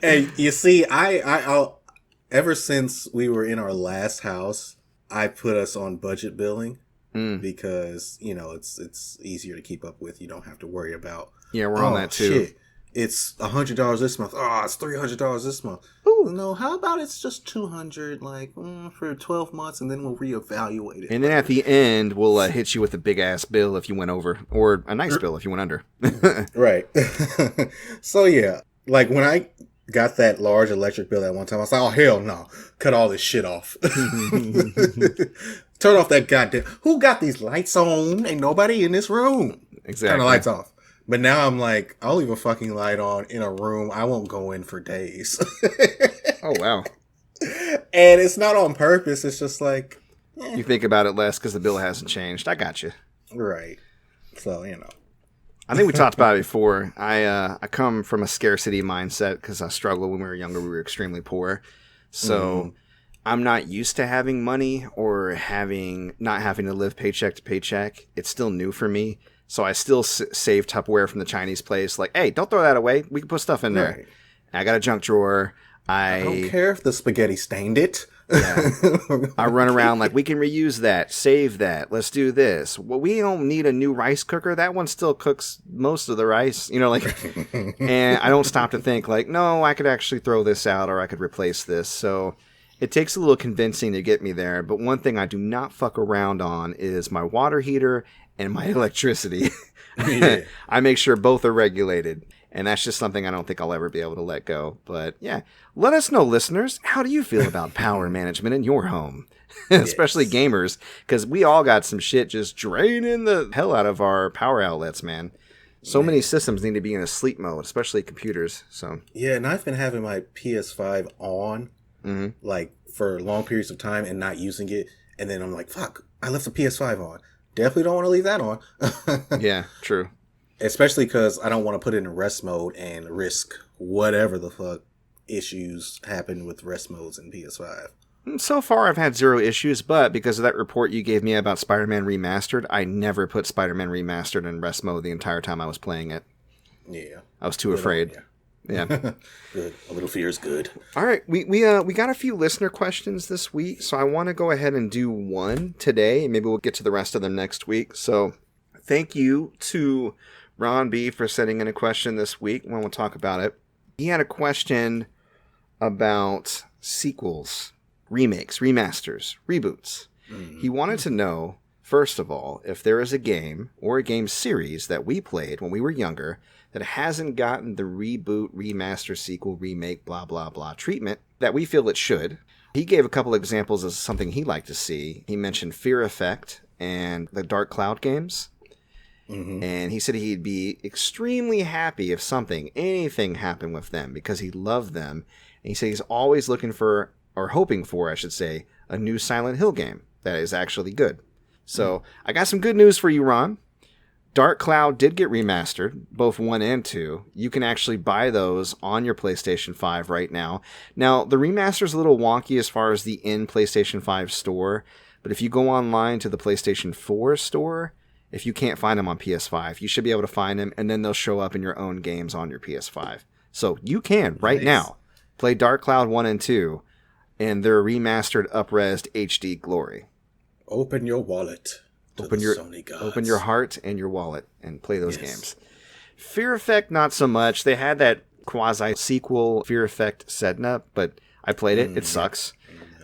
Hey, you see, I'll ever since we were in our last house, I put us on budget billing because, you know, it's easier to keep up with. You don't have to worry about. Yeah, we're on that too. Shit. It's $100 this month. Oh, it's $300 this month. Ooh, no, how about it's just $200, like for 12 months, and then we'll reevaluate it. And then at the end, we'll hit you with a big ass bill if you went over, or a nice bill if you went under. Right. So yeah, like when I got that large electric bill at one time, I was like, oh hell no, cut all this shit off. Turn off that goddamn. Who got these lights on? Ain't nobody in this room. Exactly. Turn the lights off. But now I'm like, I'll leave a fucking light on in a room I won't go in for days. Oh, wow. And it's not on purpose. It's just like... You think about it less because the bill hasn't changed. I got you. Right. So, you know. I think we talked about it before. I come from a scarcity mindset because I struggled when we were younger. We were extremely poor. So I'm not used to having money or not having to live paycheck to paycheck. It's still new for me. So I still save Tupperware from the Chinese place. Like, hey, don't throw that away. We can put stuff in there. Right. I got a junk drawer. I don't care if the spaghetti stained it. Yeah. I run around like, we can reuse that. Save that. Let's do this. Well, we don't need a new rice cooker. That one still cooks most of the rice. You know, like, and I don't stop to think like, no, I could actually throw this out or I could replace this. So it takes a little convincing to get me there. But one thing I do not fuck around on is my water heater and my electricity. Yeah. I make sure both are regulated. And that's just something I don't think I'll ever be able to let go. But yeah, let us know, listeners. How do you feel about power management in your home? Especially gamers, because we all got some shit just draining the hell out of our power outlets, man. So many systems need to be in a sleep mode, especially computers. So yeah, and I've been having my PS5 on like for long periods of time and not using it. And then I'm like, fuck, I left the PS5 on. Definitely don't want to leave that on. Yeah, true. Especially because I don't want to put it in rest mode and risk whatever the fuck issues happen with rest modes in PS5. So far, I've had 0 issues, but because of that report you gave me about Spider-Man Remastered, I never put Spider-Man Remastered in rest mode the entire time I was playing it. Yeah. I was too afraid. Yeah. Good. A little fear is good. All right. We got a few listener questions this week, so I want to go ahead and do one today. Maybe we'll get to the rest of them next week. So thank you to Ron B for sending in a question this week when we'll talk about it. He had a question about sequels, remakes, remasters, reboots. He wanted to know, first of all, if there is a game or a game series that we played when we were younger that hasn't gotten the reboot, remaster, sequel, remake, blah, blah, blah treatment that we feel it should. He gave a couple examples of something he'd like to see. He mentioned Fear Effect and the Dark Cloud games. And he said he'd be extremely happy if anything happened with them because he loved them. And he said he's always looking for, or hoping for, I should say, a new Silent Hill game that is actually good. So I got some good news for you, Ron. Dark Cloud did get remastered, both 1 and 2. You can actually buy those on your PlayStation 5 right now. Now, the remaster is a little wonky as far as the in-PlayStation 5 store, but if you go online to the PlayStation 4 store, if you can't find them on PS5, you should be able to find them, and then they'll show up in your own games on your PS5. So you can, right now, play Dark Cloud 1 and 2 in their remastered, up-resed HD glory. Open your wallet. Open your heart and your wallet and play those games. Fear Effect, not so much. They had that quasi-sequel Fear Effect Sedna, but I played it. It sucks.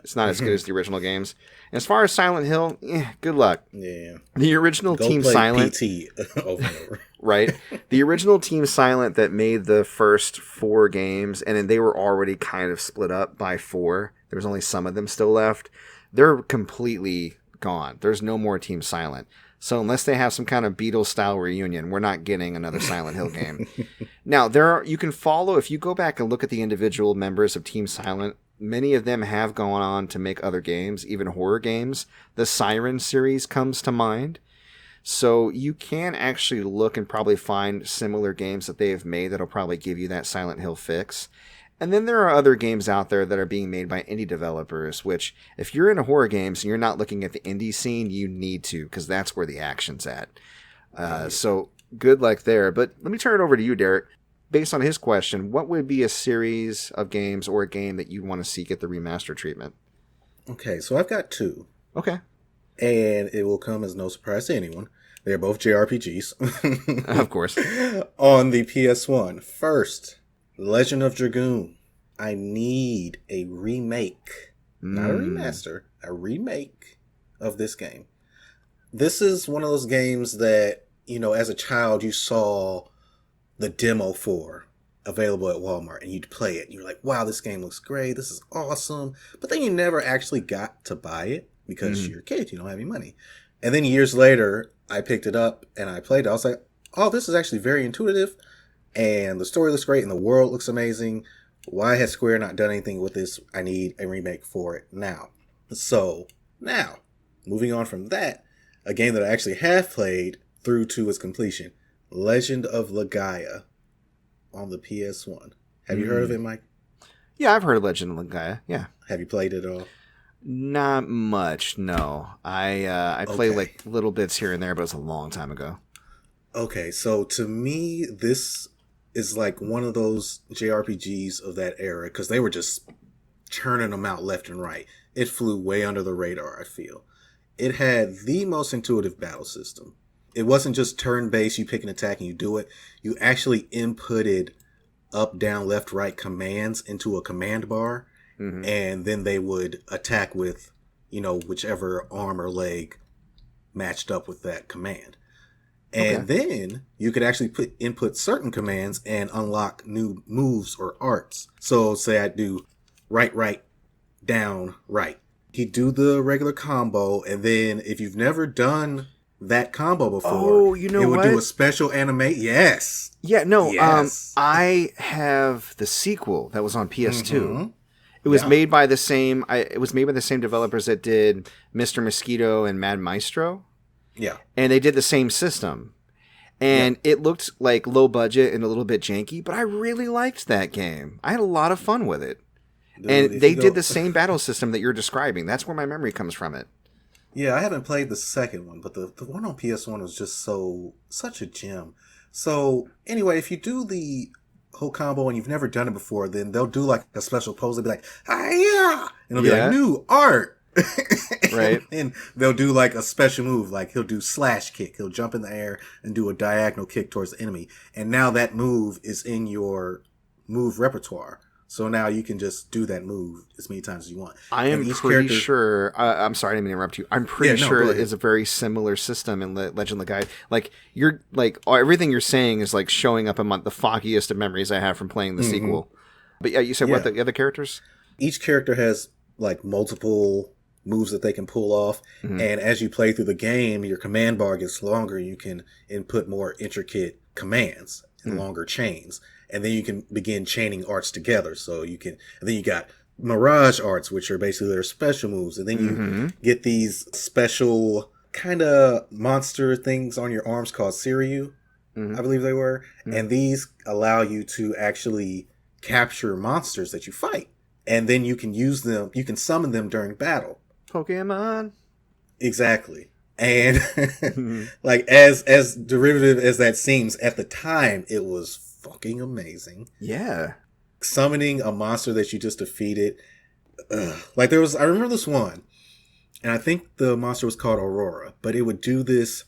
It's not as good as the original games. And as far as Silent Hill, good luck. Yeah. The original Team Silent. PT over and over. Right. The original Team Silent that made the first 4 games, and then they were already kind of split up by 4. There was only some of them still left. They're completely gone. There's no more Team Silent. So unless they have some kind of Beatles-style reunion, we're not getting another Silent Hill game. Now, you can follow, if you go back and look at the individual members of Team Silent, many of them have gone on to make other games, even horror games. The Siren series comes to mind. So you can actually look and probably find similar games that they have made that'll probably give you that Silent Hill fix. And then there are other games out there that are being made by indie developers, which if you're into horror games and you're not looking at the indie scene, you need to, because that's where the action's at. So good luck there. But let me turn it over to you, Derek. Based on his question, what would be a series of games or a game that you'd want to see get the remaster treatment? Okay, so I've got 2. Okay. And it will come as no surprise to anyone. They're both JRPGs. Of course. On the PS1. First, Legend of Dragoon. I need a remake. Not a remaster. A remake of this game. This is one of those games that, as a child, you saw the demo for available at Walmart and you'd play it and you're like, wow, this game looks great, this is awesome, but then you never actually got to buy it because you're a kid, you don't have any money. And then years later I picked it up and I played it. I was like, oh, this is actually very intuitive and the story looks great and the world looks amazing. Why has Square not done anything with this? I need a remake for it now. So now moving on from that, a game that I actually have played through to its completion, Legend of Legaia on the PS1. Have you heard of it, Mike? Yeah, I've heard of Legend of Legaia. Yeah. Have you played it at all? Not much, no. I play like little bits here and there, but it's a long time ago. Okay, so to me, this is like one of those JRPGs of that era because they were just churning them out left and right. It flew way under the radar, I feel. It had the most intuitive battle system. It wasn't just turn-based, you pick an attack and you do it. You actually inputted up, down, left, right commands into a command bar. And then they would attack with, whichever arm or leg matched up with that command. And then you could actually input certain commands and unlock new moves or arts. So say I do right, down, right. He'd do the regular combo, and then if you've never done that combo before, it would do a special animate. Yes. Yeah, no, yes. I have the sequel that was on PS2. Mm-hmm. It was made by the same developers that did Mr. Mosquito and Mad Maestro. Yeah. And they did the same system. And it looked like low budget and a little bit janky, but I really liked that game. I had a lot of fun with it. Dude, and they did the same battle system that you're describing. That's where my memory comes from it. Yeah, I haven't played the second one, but the one on PS1 was just such a gem. So, anyway, if you do the whole combo and you've never done it before, then they'll do like a special pose. They'll be like, "Hi-ya!" And it'll be like, new art. Right. And they'll do like a special move, like he'll do slash kick. He'll jump in the air and do a diagonal kick towards the enemy. And now that move is in your move repertoire. So now you can just do that move as many times as you want. I am pretty sure. I'm sorry, I didn't mean to interrupt you. I'm pretty sure it's a very similar system in Legend of the Guide. Like you're like everything you're saying is like showing up among the foggiest of memories I have from playing the sequel. But yeah, you said what the other characters? Each character has like multiple moves that they can pull off, and as you play through the game, your command bar gets longer. You can input more intricate commands and longer chains. And then you can begin chaining arts together. So you can, and then you got Mirage arts, which are basically their special moves. And then you get these special kind of monster things on your arms called Siryu, I believe they were. And these allow you to actually capture monsters that you fight. And then you can use them, you can summon them during battle. Pokemon. Exactly. And like as derivative as that seems, at the time, it was fucking amazing. Yeah. Summoning a monster that you just defeated. Like I remember this one, and I think the monster was called Aurora, but it would do this.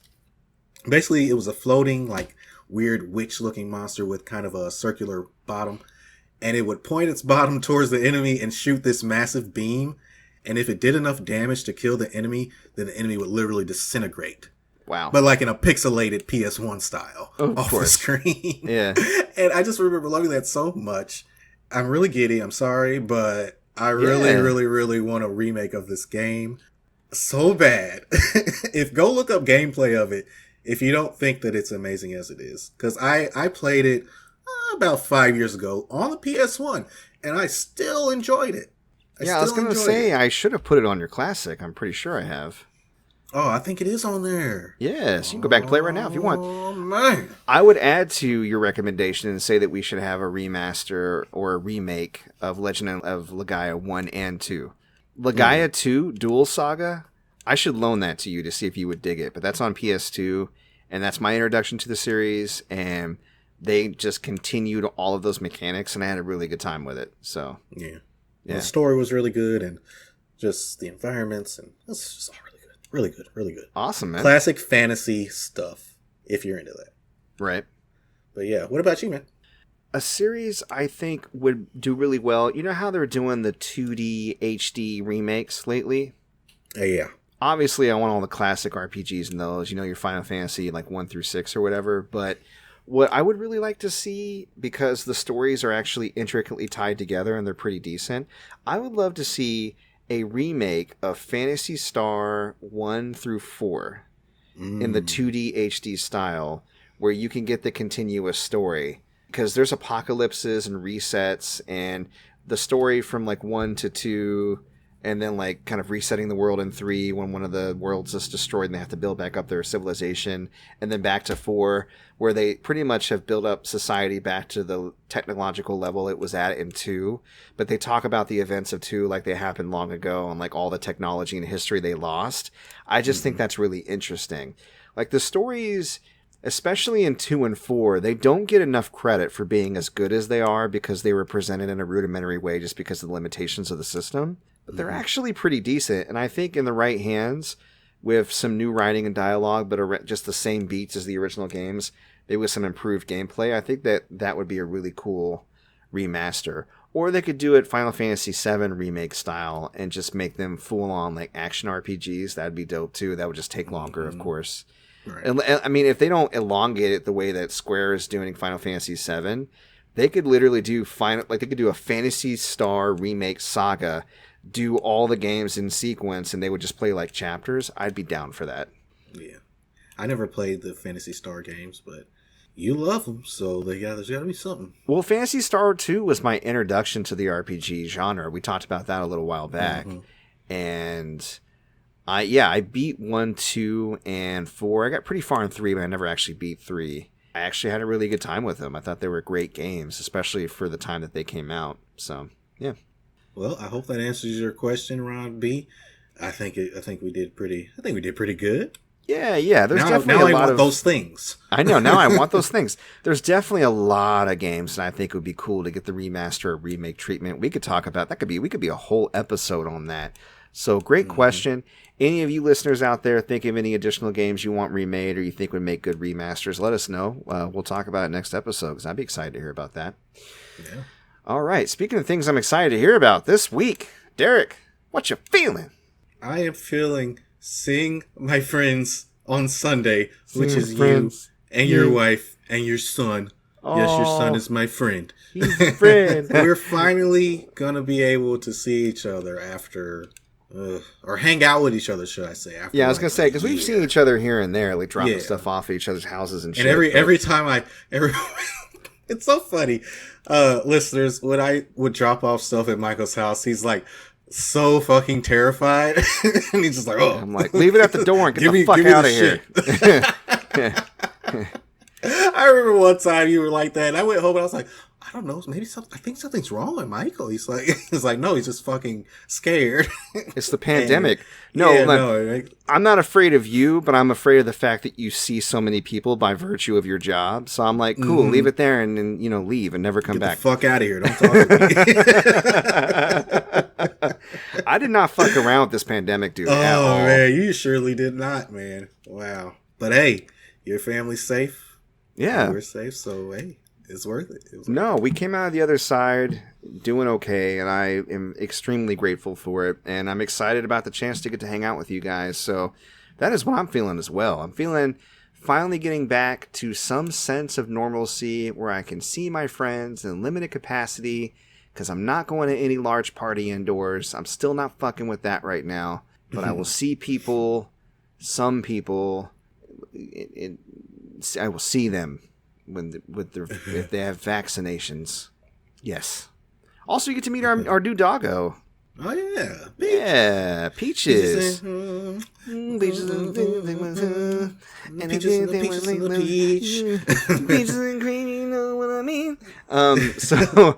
Basically, it was a floating, like weird witch looking monster with kind of a circular bottom, and it would point its bottom towards the enemy and shoot this massive beam. And if it did enough damage to kill the enemy, then the enemy would literally disintegrate. Wow. But like in a pixelated PS1 style off the screen. Yeah. And I just remember loving that so much. I'm really giddy. I'm sorry, but I really want a remake of this game so bad. Go look up gameplay of it if you don't think that it's amazing as it is. Because I played it about 5 years ago on the PS1, and I still enjoyed it. I was going to say, I should have put it on your classic. I'm pretty sure I have. Oh, I think it is on there. Yes, you can go back and play it right now if you want. Oh, man. I would add to your recommendation and say that we should have a remaster or a remake of Legend of Legaia 1 and 2. Legaia 2, Dual Saga, I should loan that to you to see if you would dig it. But that's on PS2, and that's my introduction to the series, and they just continued all of those mechanics, and I had a really good time with it. So yeah. The story was really good, and just the environments, and it's just all really good. Really good. Awesome, man. Classic fantasy stuff, if you're into that. Right. But yeah, what about you, man? A series I think would do really well. You know how they're doing the 2D HD remakes lately? Yeah. Obviously, I want all the classic RPGs in those. You know, your Final Fantasy, like 1 through 6 or whatever. But what I would really like to see, because the stories are actually intricately tied together and they're pretty decent, I would love to see a remake of Phantasy Star 1 through 4 in the 2D HD style, where you can get the continuous story. Because there's apocalypses and resets, and the story from like 1 to 2, and then like kind of resetting the world in 3 when one of the worlds is destroyed and they have to build back up their civilization, and then back to 4 where they pretty much have built up society back to the technological level it was at in 2, but they talk about the events of 2 like they happened long ago and like all the technology and history they lost. I just think that's really interesting. Like the stories, especially in 2 and 4, they don't get enough credit for being as good as they are because they were presented in a rudimentary way just because of the limitations of the system. But they're actually pretty decent, and I think in the right hands, with some new writing and dialogue, but just the same beats as the original games, maybe with some improved gameplay, I think that would be a really cool remaster. Or they could do it Final Fantasy VII remake style and just make them full-on like action RPGs. That'd be dope too. That would just take longer, of course. Right. And I mean, if they don't elongate it the way that Square is doing Final Fantasy VII, they could literally do they could do a Phantasy Star remake saga, do all the games in sequence, and they would just play like chapters. I'd be down for that. Yeah, I never played the Phantasy Star games, but you love them, so there's got to be something. Well, Phantasy Star 2 was my introduction to the RPG genre. We talked about that a little while back, and I beat 1, 2, and 4. I got pretty far in 3, but I never actually beat 3. I actually had a really good time with them. I thought they were great games, especially for the time that they came out. So, yeah. Well, I hope that answers your question, Ron B. I think we did pretty good. Yeah. There's definitely now a lot want of those things. I know. Now I want those things. There's definitely a lot of games that I think would be cool to get the remaster or remake treatment. We could talk about that. We could be a whole episode on that. So great question. Any of you listeners out there think of any additional games you want remade or you think would make good remasters, let us know. We'll talk about it next episode because I'd be excited to hear about that. Yeah. All right. Speaking of things I'm excited to hear about this week, Derek, what you feeling? I am feeling seeing my friends on Sunday, which is friends. You and your wife and your son. Yes, your son is my friend. He's a friend. We're finally going to be able to see each other after... or hang out with each other, should I say? After I was gonna say because we've seen each other here and there, like dropping stuff off at each other's houses and shit. And every time it's so funny, listeners. When I would drop off stuff at Michael's house, he's like so fucking terrified, and he's just like, "Oh," I'm like, "Leave it at the door and get the fuck out of here." I remember one time you were like that, and I went home and I was like, I don't know, maybe I think something's wrong with Michael. He's like, no, he's just fucking scared. It's the pandemic. I'm not afraid of you, but I'm afraid of the fact that you see so many people by virtue of your job. So I'm like, cool, leave it there and then, leave and never come back. Get the fuck out of here. Don't talk to me. I did not fuck around with this pandemic, dude. At all. Man, you surely did not, man. Wow. But hey, your family's safe. Yeah. We're safe, so hey. It's worth it. No, we came out of the other side doing okay, and I am extremely grateful for it, and I'm excited about the chance to get to hang out with you guys. So that is what I'm feeling as well. I'm feeling finally getting back to some sense of normalcy where I can see my friends in limited capacity because I'm not going to any large party indoors. I'm still not fucking with that right now, but I will see people, some people, I will see them. If they have vaccinations. Yes. Also, you get to meet our new doggo. Oh, yeah. Peach. Yeah, Peaches. Peaches and the peach. Peaches and cream, you know what I mean? So,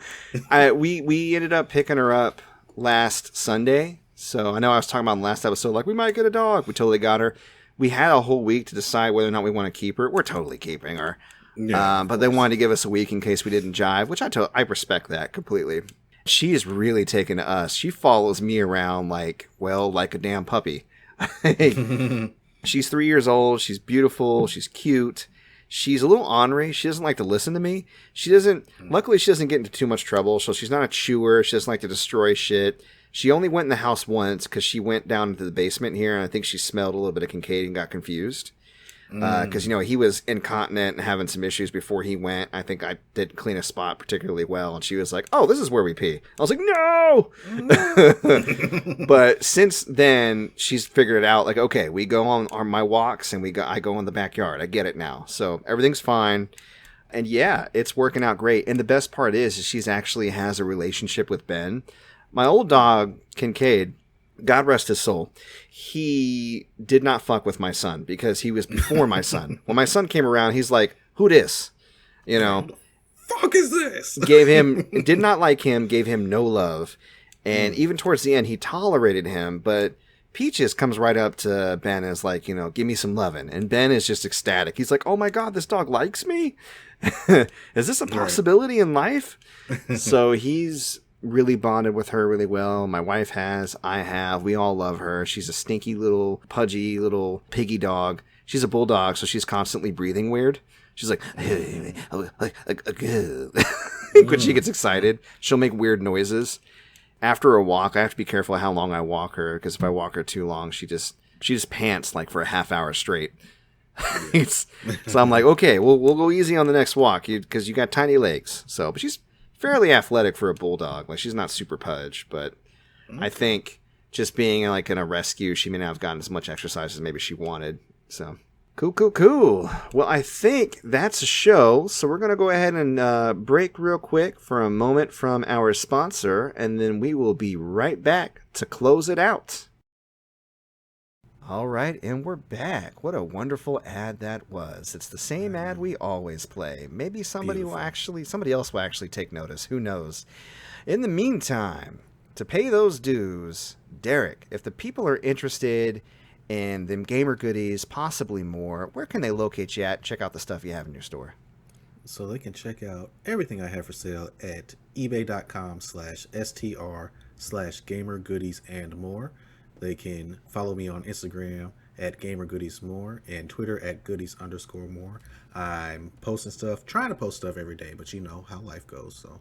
we ended up picking her up last Sunday. So, I know I was talking about in the last episode, like, we might get a dog. We totally got her. We had a whole week to decide whether or not we want to keep her. We're totally keeping her. Yeah, but they wanted to give us a week in case we didn't jive, which I respect that completely. She is really taken to us. She follows me around like a damn puppy. She's 3 years old. She's beautiful. She's cute. She's a little ornery. She doesn't like to listen to me. Luckily, she doesn't get into too much trouble, so she's not a chewer. She doesn't like to destroy shit. She only went in the house once because she went down into the basement here, and I think she smelled a little bit of Kincaid and got confused. Because, he was incontinent and having some issues before he went. I think I didn't clean a spot particularly well. And she was like, oh, this is where we pee. I was like, no! But since then, she's figured it out. Like, okay, we go on my walks and I go in the backyard. I get it now. So everything's fine. And yeah, it's working out great. And the best part is she's actually has a relationship with Ben. My old dog, Kincaid, God rest his soul, he did not fuck with my son because he was before my son. When my son came around, he's like, who dis? What the fuck is this? Did not like him, gave him no love. And even towards the end, he tolerated him. But Peaches comes right up to Ben and is like, give me some loving. And Ben is just ecstatic. He's like, oh my God, this dog likes me? Is this a possibility in life? So he's really bonded with her really well. My wife has. I have. We all love her. She's a stinky little, pudgy little piggy dog. She's a bulldog, so she's constantly breathing weird. She's like, when she gets excited, she'll make weird noises. After a walk, I have to be careful how long I walk her, because if I walk her too long, she just pants like for a half hour straight. So I'm like, okay, we'll go easy on the next walk because you got tiny legs. So, but she's fairly athletic for a bulldog. Like, she's not super pudge, but I think just being like in a rescue, she may not have gotten as much exercise as maybe she wanted. So cool. Well, I think that's a show. So we're going to go ahead and break real quick for a moment from our sponsor, and then we will be right back to close it out. All right, and we're back. What a wonderful ad that was. It's the same ad we always play. Maybe somebody else will actually take notice. Who knows? In the meantime, to pay those dues, Derek, if the people are interested in them gamer goodies, possibly more, where can they locate you at? Check out the stuff you have in your store. So they can check out everything I have for sale at ebay.com/str/gamergoodies and more. They can follow me on Instagram at gamergoodiesmore and Twitter at goodies_more. I'm posting stuff, trying to post stuff every day, but you know how life goes. So,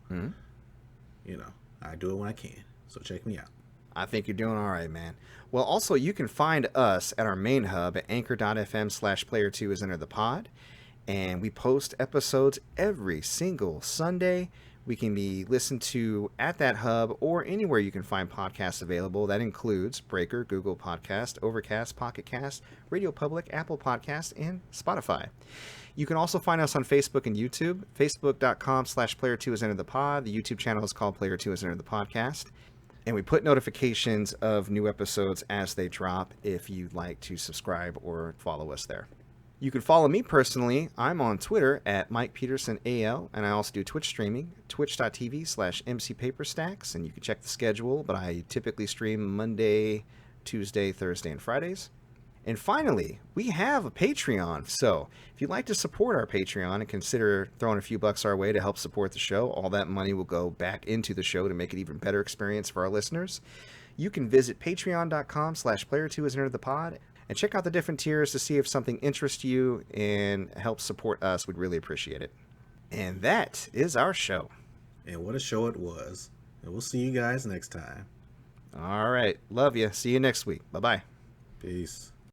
you know, I do it when I can. So check me out. I think you're doing all right, man. Well, also, you can find us at our main hub at anchor.fm/player2 is enter the pod. And we post episodes every single Sunday. We can be listened to at that hub or anywhere you can find podcasts available. That includes Breaker, Google Podcast, Overcast, Pocket Cast, Radio Public, Apple Podcast, and Spotify. You can also find us on Facebook and YouTube. Facebook.com/player2 is enter the pod. The YouTube channel is called Player2 is enter the podcast. And we put notifications of new episodes as they drop if you'd like to subscribe or follow us there. You can follow me personally. I'm on Twitter at MikePetersonAL, and I also do Twitch streaming, twitch.tv/MCPaperstacks, and you can check the schedule, but I typically stream Monday, Tuesday, Thursday, and Fridays. And finally, we have a Patreon. So if you'd like to support our Patreon and consider throwing a few bucks our way to help support the show, all that money will go back into the show to make it even better experience for our listeners. You can visit patreon.com/player2 is enter the pod. And check out the different tiers to see if something interests you and helps support us. We'd really appreciate it. And that is our show. And what a show it was. And we'll see you guys next time. All right. Love you. See you next week. Bye-bye. Peace.